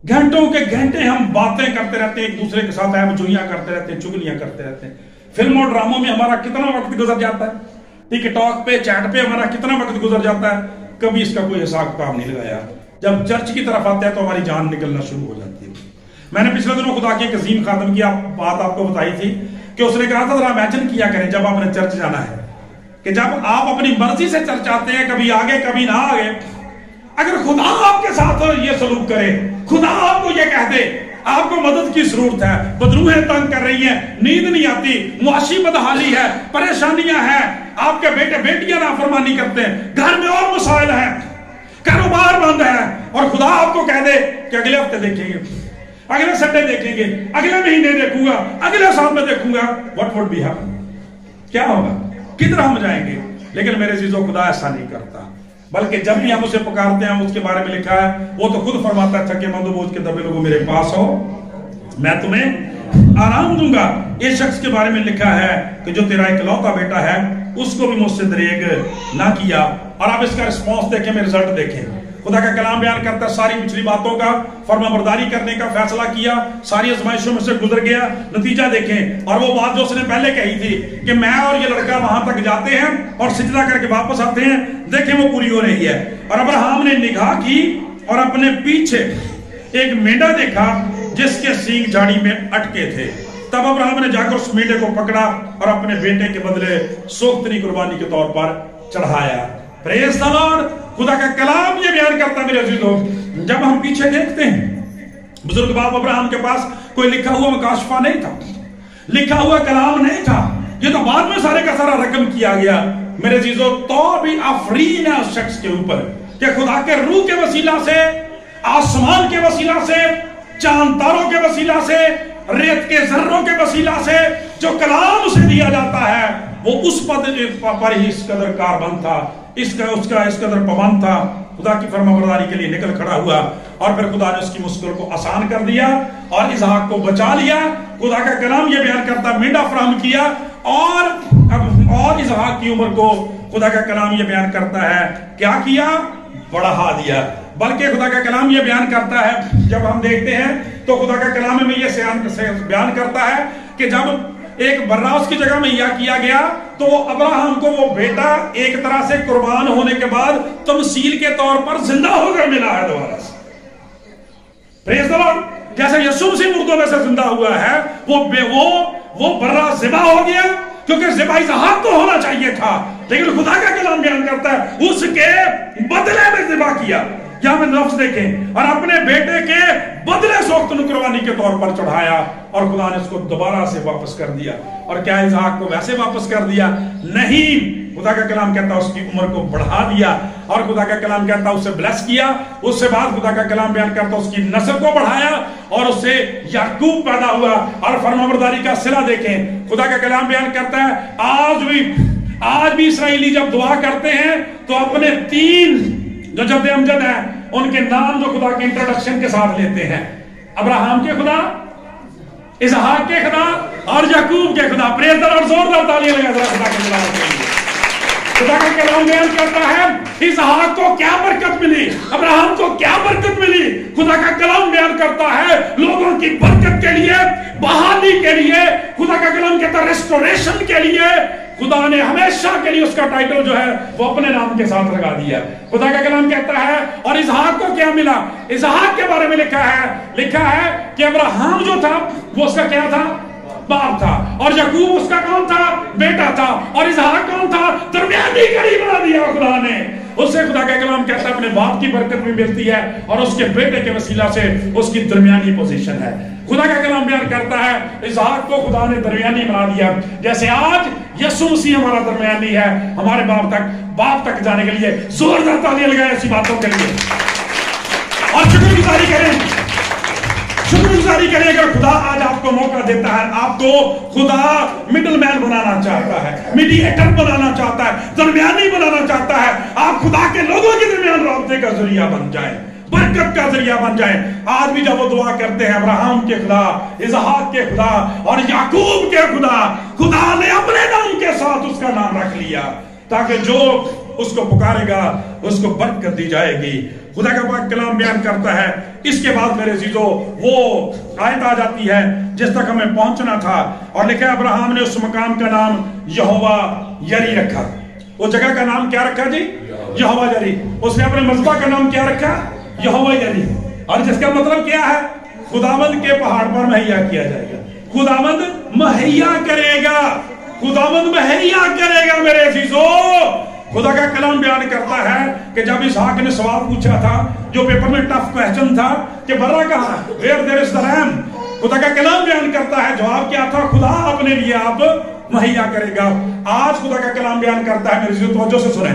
घंटों के घंटे हम बातें करते रहते हैं, एक दूसरे के साथ ऐबजुइयां करते रहते हैं, चुगलियां करते रहते हैं। फिल्मों ड्रामों में हमारा कितना वक्त गुजर जाता है, टिकटॉक पे, चैट पे हमारा कितना वक्त गुजर जाता है, कभी इसका कोई हिसाब किताब नहीं लगाया। جب چرچ کی طرف آتے ہیں تو ہماری جان نکلنا شروع ہو جاتی ہے. میں نے پچھلے دنوں خدا کے ایک عظیم خادم کی بات آپ کو بتائی تھی کہ اس نے کہا تھا ذرا امیجن کیا کریں جب آپ نے چرچ جانا ہے کہ جب آپ اپنی مرضی سے چرچ آتے ہیں, کبھی آگے کبھی نہ آگے, اگر خدا آپ کے ساتھ یہ سلوک کرے, خدا آپ کو یہ کہہ دے آپ کو مدد کی ضرورت ہے, بدروہیں تنگ کر رہی ہیں, نیند نہیں آتی, معاشی بدحالی ہے, پریشانیاں ہیں, آپ کے بیٹے بیٹیاں نافرمانی کرتے ہیں, گھر میں اور مسائل ہیں, کاروبار بند ہے, اور خدا آپ کو کہہ دے کہ اگلے ہفتے دیکھیں گے, اگلے سنڈے دیکھیں گے, اگلے مہینے دیکھوں گا, اگلے سال میں دیکھوں گا, what would be happen؟ کیا ہوگا, کدھر ہم جائیں گے؟ لیکن میرے عزیزو خدا ایسا نہیں کرتا, بلکہ جب بھی ہم اسے پکارتے ہیں, اس کے بارے میں لکھا ہے, وہ تو خود فرماتا ہے تھکے مند و بوجھ کے دبے لوگوں میرے پاس ہو, میں تمہیں آرام دوں گا. اس شخص کے بارے میں لکھا ہے کہ جو تیرا اکلوتا بیٹا ہے اس کو بھی مجھ سے دریغ نہ کیا. اور آپ اس کا رسپانس دیکھیں, میں رزلٹ دیکھیں. خدا کا کلام بیان کرتا ہے ساری پچھلی باتوں کا فرما برداری کرنے کا فیصلہ کیا, ساری آزمائشوں میں سے گزر گیا, نتیجہ دیکھیں. اور وہ بات جو اس نے پہلے کہی تھی کہ میں اور یہ لڑکا وہاں تک جاتے ہیں اور سجدہ کر کے واپس آتے ہیں, دیکھیں وہ پوری ہو رہی ہے. اور ابراہیم نے نگاہ کی اور اپنے پیچھے ایک مینڈا دیکھا جس کے سینگ جھاڑی میں اٹکے تھے. تب ابراہیم نے جا کر اس مینڈے کو پکڑا اور اپنے بیٹے کے بدلے سوختنی قربانی کے طور پر چڑھایا. پریز دی لارڈ. خدا کا کلام یہ بیان کرتا میرے عزیزو, جب ہم پیچھے دیکھتے ہیں, بزرگ باپ ابراہیم کے پاس کوئی لکھا ہوا مکاشفہ نہیں تھا, لکھا ہوا کلام نہیں تھا, یہ تو بعد میں سارے کا سارا رقم کیا گیا. میرے عزیزو تو بھی آفرین ہے اس شخص کے اوپر کہ خدا کے روح کے وسیلہ سے, آسمان کے وسیلہ سے, چاند تاروں کے وسیلہ سے, ریت کے ذروں کے وسیلہ سے جو کلام اسے دیا جاتا ہے, وہ اس پد پر ہی اس قدر کاربند تھا, اس قدر پابند تھا. خدا کی فرما برداری کے لیے نکل کھڑا ہوا اور پھر خدا نے اس کی مشکل کو آسان کر دیا اور اسحاق کو بچا لیا. خدا کا کلام یہ بیان کرتا مینڈا فراہم کیا اور اسحاق کی عمر کو خدا کا کلام یہ بیان کرتا ہے کیا کیا, بڑھا دیا. بلکہ خدا کا کلام یہ بیان کرتا ہے, جب ہم دیکھتے ہیں تو خدا کا کلام میں یہ بیان کرتا ہے کہ جب ایک برا اس کی جگہ میں یہ کیا گیا تو ابراہیم کو وہ بیٹا ایک طرح سے قربان ہونے کے بعد تمثیل کے طور پر زندہ ہو کر ملا ہے دوبارہ سے. پریز دی لارڈ. جیسے یسوع مسیح مردوں میں سے زندہ ہوا ہے, وہ برا ذبح ہو گیا کیونکہ ذبح اسحاق کو ہونا چاہیے تھا, لیکن خدا کا کلام بیان کرتا ہے اس کے بدلے میں ذبح کیا. یہاں میں لفظ دیکھیں, اور اپنے بیٹے کے بدلے سوختن قربانی کے طور پر چڑھایا, اور خدا نے اس کو دوبارہ سے واپس کر دیا. اور کیا اسحاق کو ویسے واپس کر دیا؟ نہیں. خدا کا کلام کہتا اس کی عمر کو بڑھا دیا, اور خدا کا کلام کہتا اسے بلیس کیا. اس سے بعد خدا کا کلام بیان کرتا اس کی نسل کو بڑھایا اور اس سے یعقوب پیدا ہوا. اور فرمانبرداری کا صلہ دیکھیں, خدا کا کلام بیان کرتا ہے آج بھی اسرائیلی جب دعا کرتے ہیں تو اپنے 3 جو جد امجد ہیں ان کے نام جو خدا کے انٹروڈکشن کے ساتھ لیتے ہیں, ابراہیم کے خدا, اسحاق کے خدا اور یعقوب کے خدا. پریز دی لارڈ. زوردار تالیاں لگا ذرا خدا کے نام کے لیے. خدا کا کلام بیان کرتا ہے اسحاق کو کیا برکت ملی, ابراہیم کو کیا برکت ملی. خدا کا کلام بیان کرتا ہے لوگوں کی برکت کے لیے, بحالی کے لیے. خدا کا کلام کہتا ہے ریسٹوریشن کے لیے. خدا نے ہمیشہ کے لیے اس کا ٹائٹل جو ہے وہ اپنے نام کے ساتھ لگا دیا. خدا کا کلام کہتا ہے اور اسحاق کو کیا ملا. اسحاق کے بارے میں لکھا ہے کہ ابراہیم جو تھا وہ اس کا کیا تھا, باپ تھا, اور یعقوب اس کا کون تھا, بیٹا تھا, اور اسحاق کون تھا, درمیانی کڑی بنا دیا خدا نے. اس سے خدا کا کلام کہتا ہے اپنے باپ کی برکت بھی ملتی ہے اور اس کے بیٹے کے وسیلہ سے اس کی درمیانی پوزیشن ہے. خدا کا کلام بیان کرتا ہے اسحاق کو خدا نے درمیانی بنا دیا, جیسے آج یسوع مسیح ہمارا درمیانی ہے ہمارے باپ تک جانے کے لیے. زوردار تالیاں لگائیں ایسی باتوں کے لیے اور شکر گزاری کریں. اگر خدا آج آپ کو موقع دیتا ہے, آپ کو خدا مڈل مین بنانا چاہتا ہے, میڈیٹر بنانا چاہتا ہے, درمیانی بنانا چاہتا ہے, آپ خدا کے لوگوں کے درمیان رابطے کا ذریعہ بن جائیں, برکت کا ذریعہ بن جائیں. آج بھی جب وہ دعا کرتے ہیں ابراہیم کے خدا, اسحاق کے خدا اور یعقوب کے خدا نے اپنے نام کے ساتھ اس کا نام رکھ لیا تاکہ جو اس کو پکارے گا اس کو برکت دی جائے گی. خدا کا پاک کلام بیان کرتا ہے. اس کے بعد میرے عزیزو وہ آیت آ جاتی ہے جس تک ہمیں پہنچنا تھا, اور لکھا ہے ابراہیم نے اس مقام کا نام یہوہ یری رکھا. وہ جگہ کا نام کیا رکھا جی؟ یہوہ یری. اس نے اپنے مذبح کا نام کیا رکھا؟ यहोवा यरी, और जिसका मतलब क्या है, खुदावंद के पहाड़ पर मुहैया किया जाएगा। खुदावंद मुहैया करेगा, खुदावंद मुहैया करेगा। मेरे अजीजों, खुदा का कलाम बयान करता है कि जब इसहाक ने सवाल पूछा था, जो पेपर में टफ क्वेश्चन था कि बर्रा कहाँ है, where there is the lamb, खुदा का कलाम बयान करता है जवाब क्या था, खुदा अपने लिए आप मुहैया करेगा। आज खुदा का कलाम बयान करता है, मेरे अजीजों तवज्जो से सुने,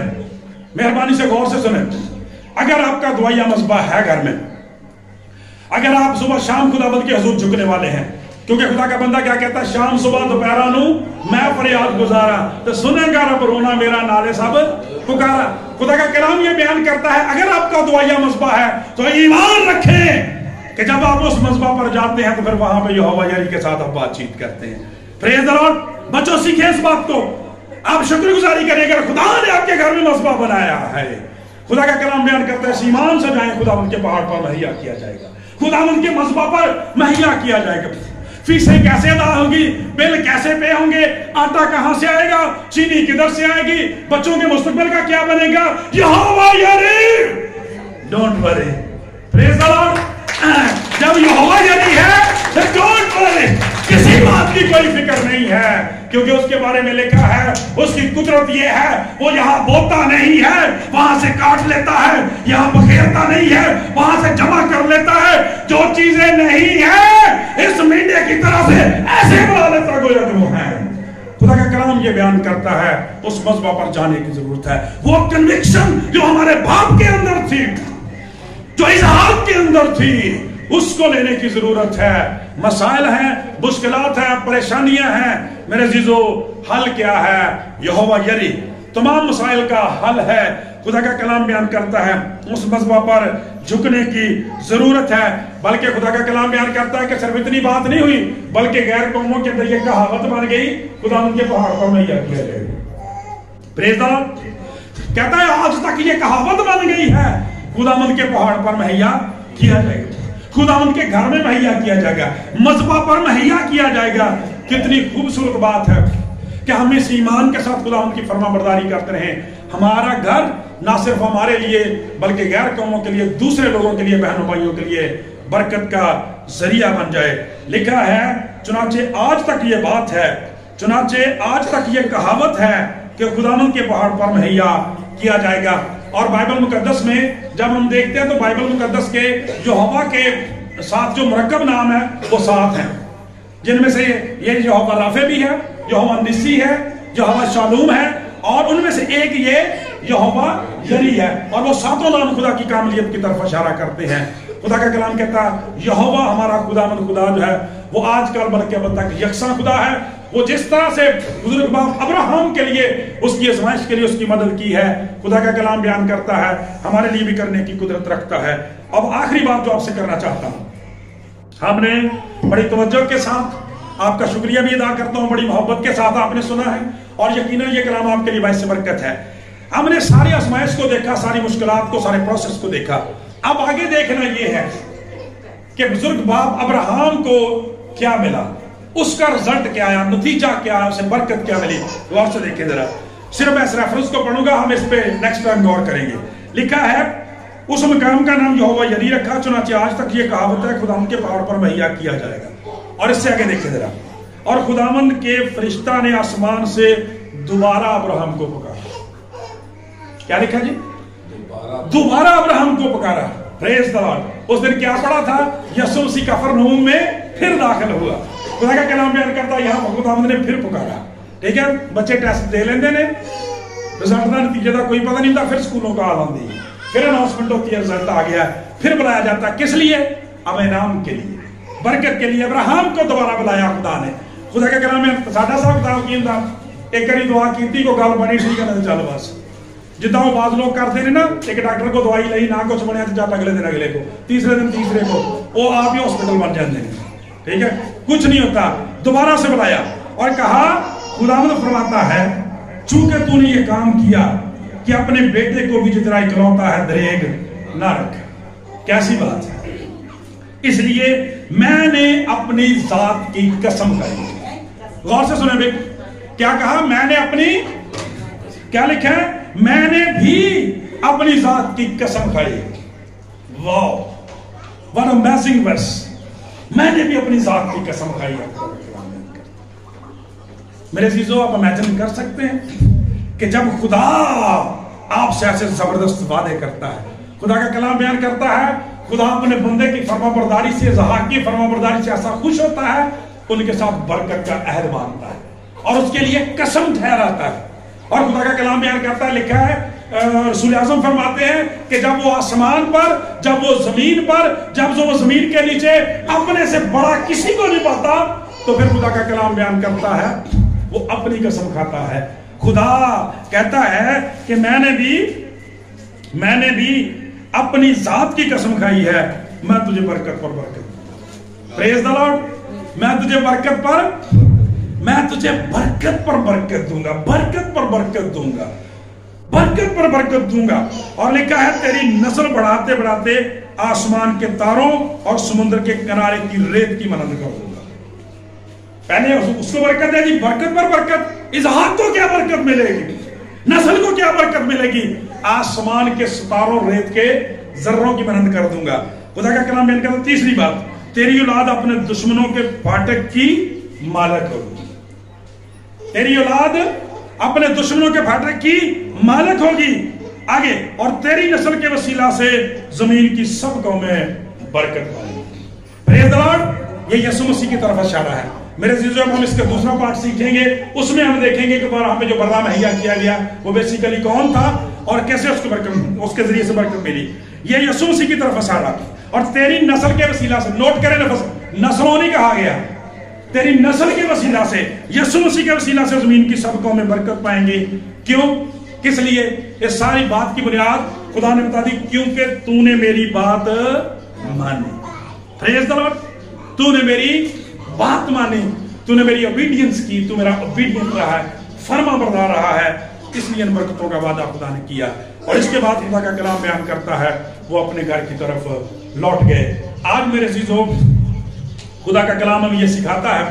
मेहरबानी से गौर से सुने, अगर आपका दुआया मस्बा है घर में, अगर आप सुबह शाम खुदावंद के हुजूर झुकने वाले हैं, क्योंकि खुदा का बंदा क्या कहता है, शाम सुबह दोपहरा नू मैं फरियाद गुजारा तो सुनेगा रब रोना मेरा नाले सब पुकारा। खुदा का कलाम ये बयान करता है, अगर आपका दुआया मस्बा है तो ईमान रखें कि जब आप उस मस्बा पर जाते हैं तो फिर वहां पे यहोवा यारी के साथ आप बातचीत करते हैं। Praise the Lord. बच्चों सीखे इस बात को, आप शुक्रगुजारी करें अगर खुदा ने आपके घर में मस्बा बनाया है। खुदा का कलाम बयान करता है, ईमान से जाएं, खुदावंद के पहाड़ पर मुहैया किया जाएगा, खुदावंद के मस्बा पर मुहैया किया जाएगा। फीसें कैसे अदा होंगी, बिल कैसे पे होंगे, आटा कहां से आएगा, चीनी किधर से आएगी, बच्चों के मुस्तकबिल का क्या बनेगा, यहोवा यारी, don't worry. Praise the Lord. जब यहोवा यारी है तो डोंट वरी, किसी बात की कोई फिक्र नहीं है, क्योंकि उसके बारे में लिखा है, उसकी कुदरत ये है, वो यहाँ बोता नहीं है, वहां से काट लेता है, यहाँ बखेरता नहीं है, वहां से जमा कर लेता है, जो चीजें नहीं है इस मीडिया की तरह से ऐसे बना लेता गोया कि वो है। खुदा का कलाम ये बयान करता है, उस मस्बा पर जाने की जरूरत है। वो कन्विक्शन जो हमारे बाप के अंदर थी, जो इसहाक के अंदर थी, उसको लेने की जरूरत है। मसाइल हैं, मुश्किलात हैं, परेशानियां हैं, मेरे अजीजों, हल क्या है, यहोवा यरी। तमाम मसाइल का हल है। खुदा का कलाम बयान करता है, उस मस्बा पर झुकने की जरूरत है। बल्कि खुदा का कलाम बयान करता है कि सिर्फ इतनी बात नहीं हुई, बल्कि गैर कौमों के अंदर ये कहावत बन गई, खुदा उनके पहाड़ पर मुहैया किया जाएगा। Praise the Lord. कहता है आज तक ये कहावत बन गई है, खुदावंद के पहाड़ पर मुहैया किया जाएगा, खुदावंद के घर में मुहैया किया जाएगा, मस्बा पर मुहैया किया जाएगा। कितनी खूबसूरत बात है कि हम इस ईमान के साथ खुदावंद की फरमाबरदारी करते रहें। हमारा घर ना सिर्फ हमारे लिए बल्कि गैर कौमों के लिए, दूसरे लोगों के लिए, बहनों भाइयों के लिए बरकत का जरिया बन जाए। लिखा है, चुनाचे आज तक ये बात है, चुनाचे आज तक ये कहावत है कि खुदावंद के पहाड़ पर मुहैया किया जाएगा। और बाइबल मुकद्दस में जब हम देखते हैं तो बाइबल मुकद्दस के यहोवा के साथ जो मुरक्कब नाम है वो 7 हैं, जिनमें से ये यहोवा राफे भी है, यहोवा निस्सी है, यहोवा शालूम है, और उनमें से एक ये यहोवा यरी है। और वो 7 नाम खुदा की कामलियत की तरफ इशारा करते हैं। खुदा का कलाम कहता है, यहोवा हमारा खुदावंद खुदा जो है वो आजकल बल्कि अब तक यकसा खुदा है। वो जिस तरह से बुजुर्ग बाप अब्राहम के लिए, उसकी आजमाइश के लिए उसकी मदद की है, खुदा का कलाम बयान करता है हमारे लिए भी करने की कुदरत रखता है। अब आखिरी बात जो आपसे करना चाहता हूं, हमने बड़ी तवज्जो के साथ आपका शुक्रिया भी अदा करता हूं, बड़ी मोहब्बत के साथ आपने सुना है, और यकीनन ये कलाम आपके लिए बाइस बरकत है। हमने सारी आजमाइश को देखा, सारी मुश्किलात को, सारे प्रोसेस को देखा। अब आगे देखना यह है कि बुजुर्ग बाप अब्राहम को क्या मिला, उसका रिजल्ट क्या आया, नतीजा क्या आया, उसे बरकत क्या मिली। गौर से देखें जरा, सिर्फ मैं इस रेफरेंस को पढ़ूंगा, हम इस पे नेक्स्ट टाइम गौर करेंगे। लिखा है, उस मकाम का नाम यहोवा यरी रखा, चुनाचे आज तक ये कहावत है, खुदावंद के पहाड़ पर मुहैया किया जाएगा। और इससे आगे देखें जरा, और खुदावंद के फरिश्ता ने आसमान से दोबारा अब्राहम को पुकारा। क्या लिखा जी? दोबारा अब्राहम को पुकारा। Praise the Lord. उस दिन क्या पड़ा था? यीशु मसीह कफरनहूम में फिर दाखिल हुआ। खुदा का कलाम बयान करता है, यहां खुदावंद ने फिर पुकारा। ठीक है, बच्चे टेस्ट दे लेंदे ने, रिजल्ट का नतीजे का कोई पता नहीं था, फिर स्कूलों का हाल आती है, फिर अनाउंसमेंट होती है, रिजल्ट आ गया, फिर बुलाया जाता है, किस लिए? अब इनाम के लिए, बरकत के लिए। अब्राहम को दोबारा बुलाया खुदा ने। खुदा के कलाम में साडा साहब बताओ की था, एक करी दुआ की को गल बनी ठीक है, चल बस जिदा वो बाज लोग करते हैं ना, एक डॉक्टर को दवाई ली ना कुछ बनया, चल अगले दिन अगले को, तीसरे दिन तीसरे को, वो आप ही हॉस्पिटल बन जाते हैं। ठीक है, कुछ नहीं होता। दोबारा से बुलाया और कहा, खुदावंद फरमाता है, चूंकि तूने ये काम किया कि अपने बेटे को भी जितना इकलौता है दरेग ना रख। कैसी बात है? इसलिए मैंने अपनी जात की कसम खाई। गौर से सुने भाई, क्या कहा? मैंने अपनी, क्या लिखा है? मैंने भी अपनी जात की कसम खाई। Wow, what amazing verse. मैंने भी अपनी जात की कसम खाई है। मेरे अजीजों, आप इमेजिन कर सकते हैं कि जब खुदा आपसे ऐसे जबरदस्त वादे करता है, खुदा का कलाम बयान करता है, खुदा अपने बंदे की फरमाबरदारी से, इसहाक की फरमाबरदारी से ऐसा खुश होता है, उनके साथ बरकत का अहद बांधता है और उसके लिए कसम ठहराता है। और खुदा का कलाम बयान करता है, लिखा है, रसूल आज़म फरमाते हैं कि जब वो आसमान पर, जब वो जमीन पर, जब वो जमीन के नीचे अपने से बड़ा किसी को नहीं पाता, तो फिर खुदा का कलाम बयान करता है, वो अपनी कसम खाता है। खुदा कहता है कि मैंने भी अपनी जात की कसम खाई है, मैं तुझे बरकत पर बरकत दूंगा। Praise the Lord. मैं तुझे बरकत पर बरकत दूंगा, बरकत पर बरकत दूंगा, बरकत पर बरकत दूंगा। और लिखा है, तेरी नस्ल बढ़ाते बढ़ाते आसमान के तारों और समुद्र के किनारे की रेत की मानंद कर दूंगा। पहले उसको बरकत दे दी, बरकत पर बरकत। इसहाक को क्या बरकत मिलेगी, नस्ल को क्या बरकत मिलेगी? आसमान के सितारों, रेत के जर्रों की मानंद कर दूंगा। खुदा का कलाम बयान करता है, तीसरी बात, तेरी औलाद अपने दुश्मनों के फाटक की मालिक होगी। तेरी औलाद अपने दुश्मनों के फाटक की मालिक होगी। आगे, और तेरी नस्ल के वसीला से जमीन की सब कौमें बरकत पाएंगी। Praise the Lord. ये यीशु मसीह की तरफ इशारा है। मेरे अजीजों, हम इसका दूसरा पार्ट सीखेंगे, उसमें हम देखेंगे कि वहां पे जो बर्रा मुहैया किया गया वो बेसिकली कौन था और कैसे उसको बरकत, उसके जरिए से बरकत मिली। ये यीशु मसीह की तरफ इशारा। और तेरी नस्ल के वसीला से, नोट करें, नस्लों नहीं कहा गया, तेरी नस्ल के वसीला से, यीशु मसीह के वसीला से जमीन की सब कौमें बरकत पाएंगी। क्यों, किस लिए? ये सारी बात की बुनियाद खुदा ने बता दी, क्योंकि तूने मेरी बात मानी। Praise the Lord. तूने मेरी बात मानी, तूने मेरी ओबीडियंस की, तू मेरा ओबीडियंट रहा है, फर्मा बरदार रहा है, इसलिए इन बरकतों का वादा खुदा ने किया। और इसके बाद खुदा का कलाम बयान करता है, वो अपने घर की तरफ लौट गए। आज मेरे अजीजों, खुदा का कलाम हमें ये सिखाता है।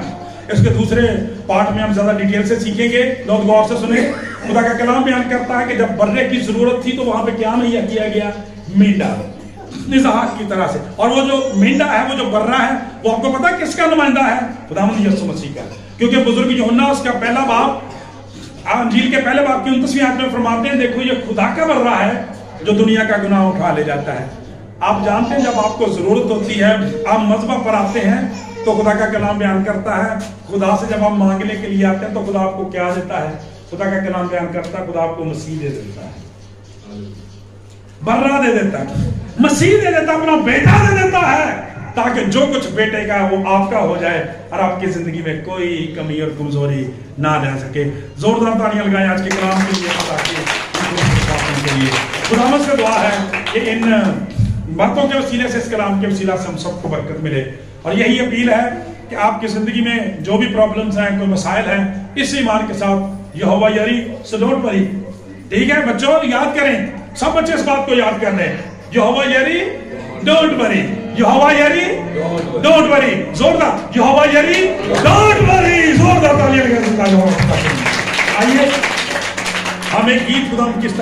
इसके दूसरे पार्ट में हम ज्यादा डिटेल से सीखेंगे, लोग गौर से सुने। खुदा का कलाम बयान करता है कि जब बर्रे की जरूरत थी तो वहां पे क्या मुहैया किया गया? मींढा, इसहाक की तरह से। और वो जो मींढा है, वो जो बर्रा है, वो आपको पता है किसका नुमाइंदा है? खुदावंद यीशु मसीह का। क्योंकि बुजुर्ग यूहन्ना उसका पहला बाब, अंजील के पहले बाब की 29वीं आयत में फरमाते हैं, देखो ये खुदा का बर्रा है जो दुनिया का गुनाह उठा ले जाता है। आप जानते हैं, जब आपको जरूरत होती है, आप मजबा पर आते हैं, तो खुदा का कलाम बयान करता है, खुदा से जब आप मांगने के लिए आते हैं तो खुदा आपको क्या देता है? खुदा का कलाम बयान करता है, खुदा आपको मसीह दे देता है, बर्रा दे देता है, मसीह दे देता है, अपना बेटा दे देता है, ताकि जो कुछ बेटे का है वो आपका हो जाए और आपकी जिंदगी में कोई कमी और कमजोरी ना रह सके। जोरदार तालियां लगाएं आज के कलाम के लिए, खुदा से दुआ है कि इन बातों के वसीले से, इस कलाम के वसीला से हम सबको बरकत मिले। और यही अपील है कि आपकी जिंदगी में जो भी प्रॉब्लम्स हैं, कोई मसाइल हैं, इस ईमान के साथ यहोवा यारी से डोंट वरी। ठीक है बच्चों, याद करें, सब बच्चे इस बात को याद कर रहे हैं, यहोवा यारी डोंट वरी, यहोवा यारी डोंट वरी। जोरदार, यहोवा यारी डोंट वरी, जोरदार तालियां लगाएं। आइए हम एक गीत खुदा किस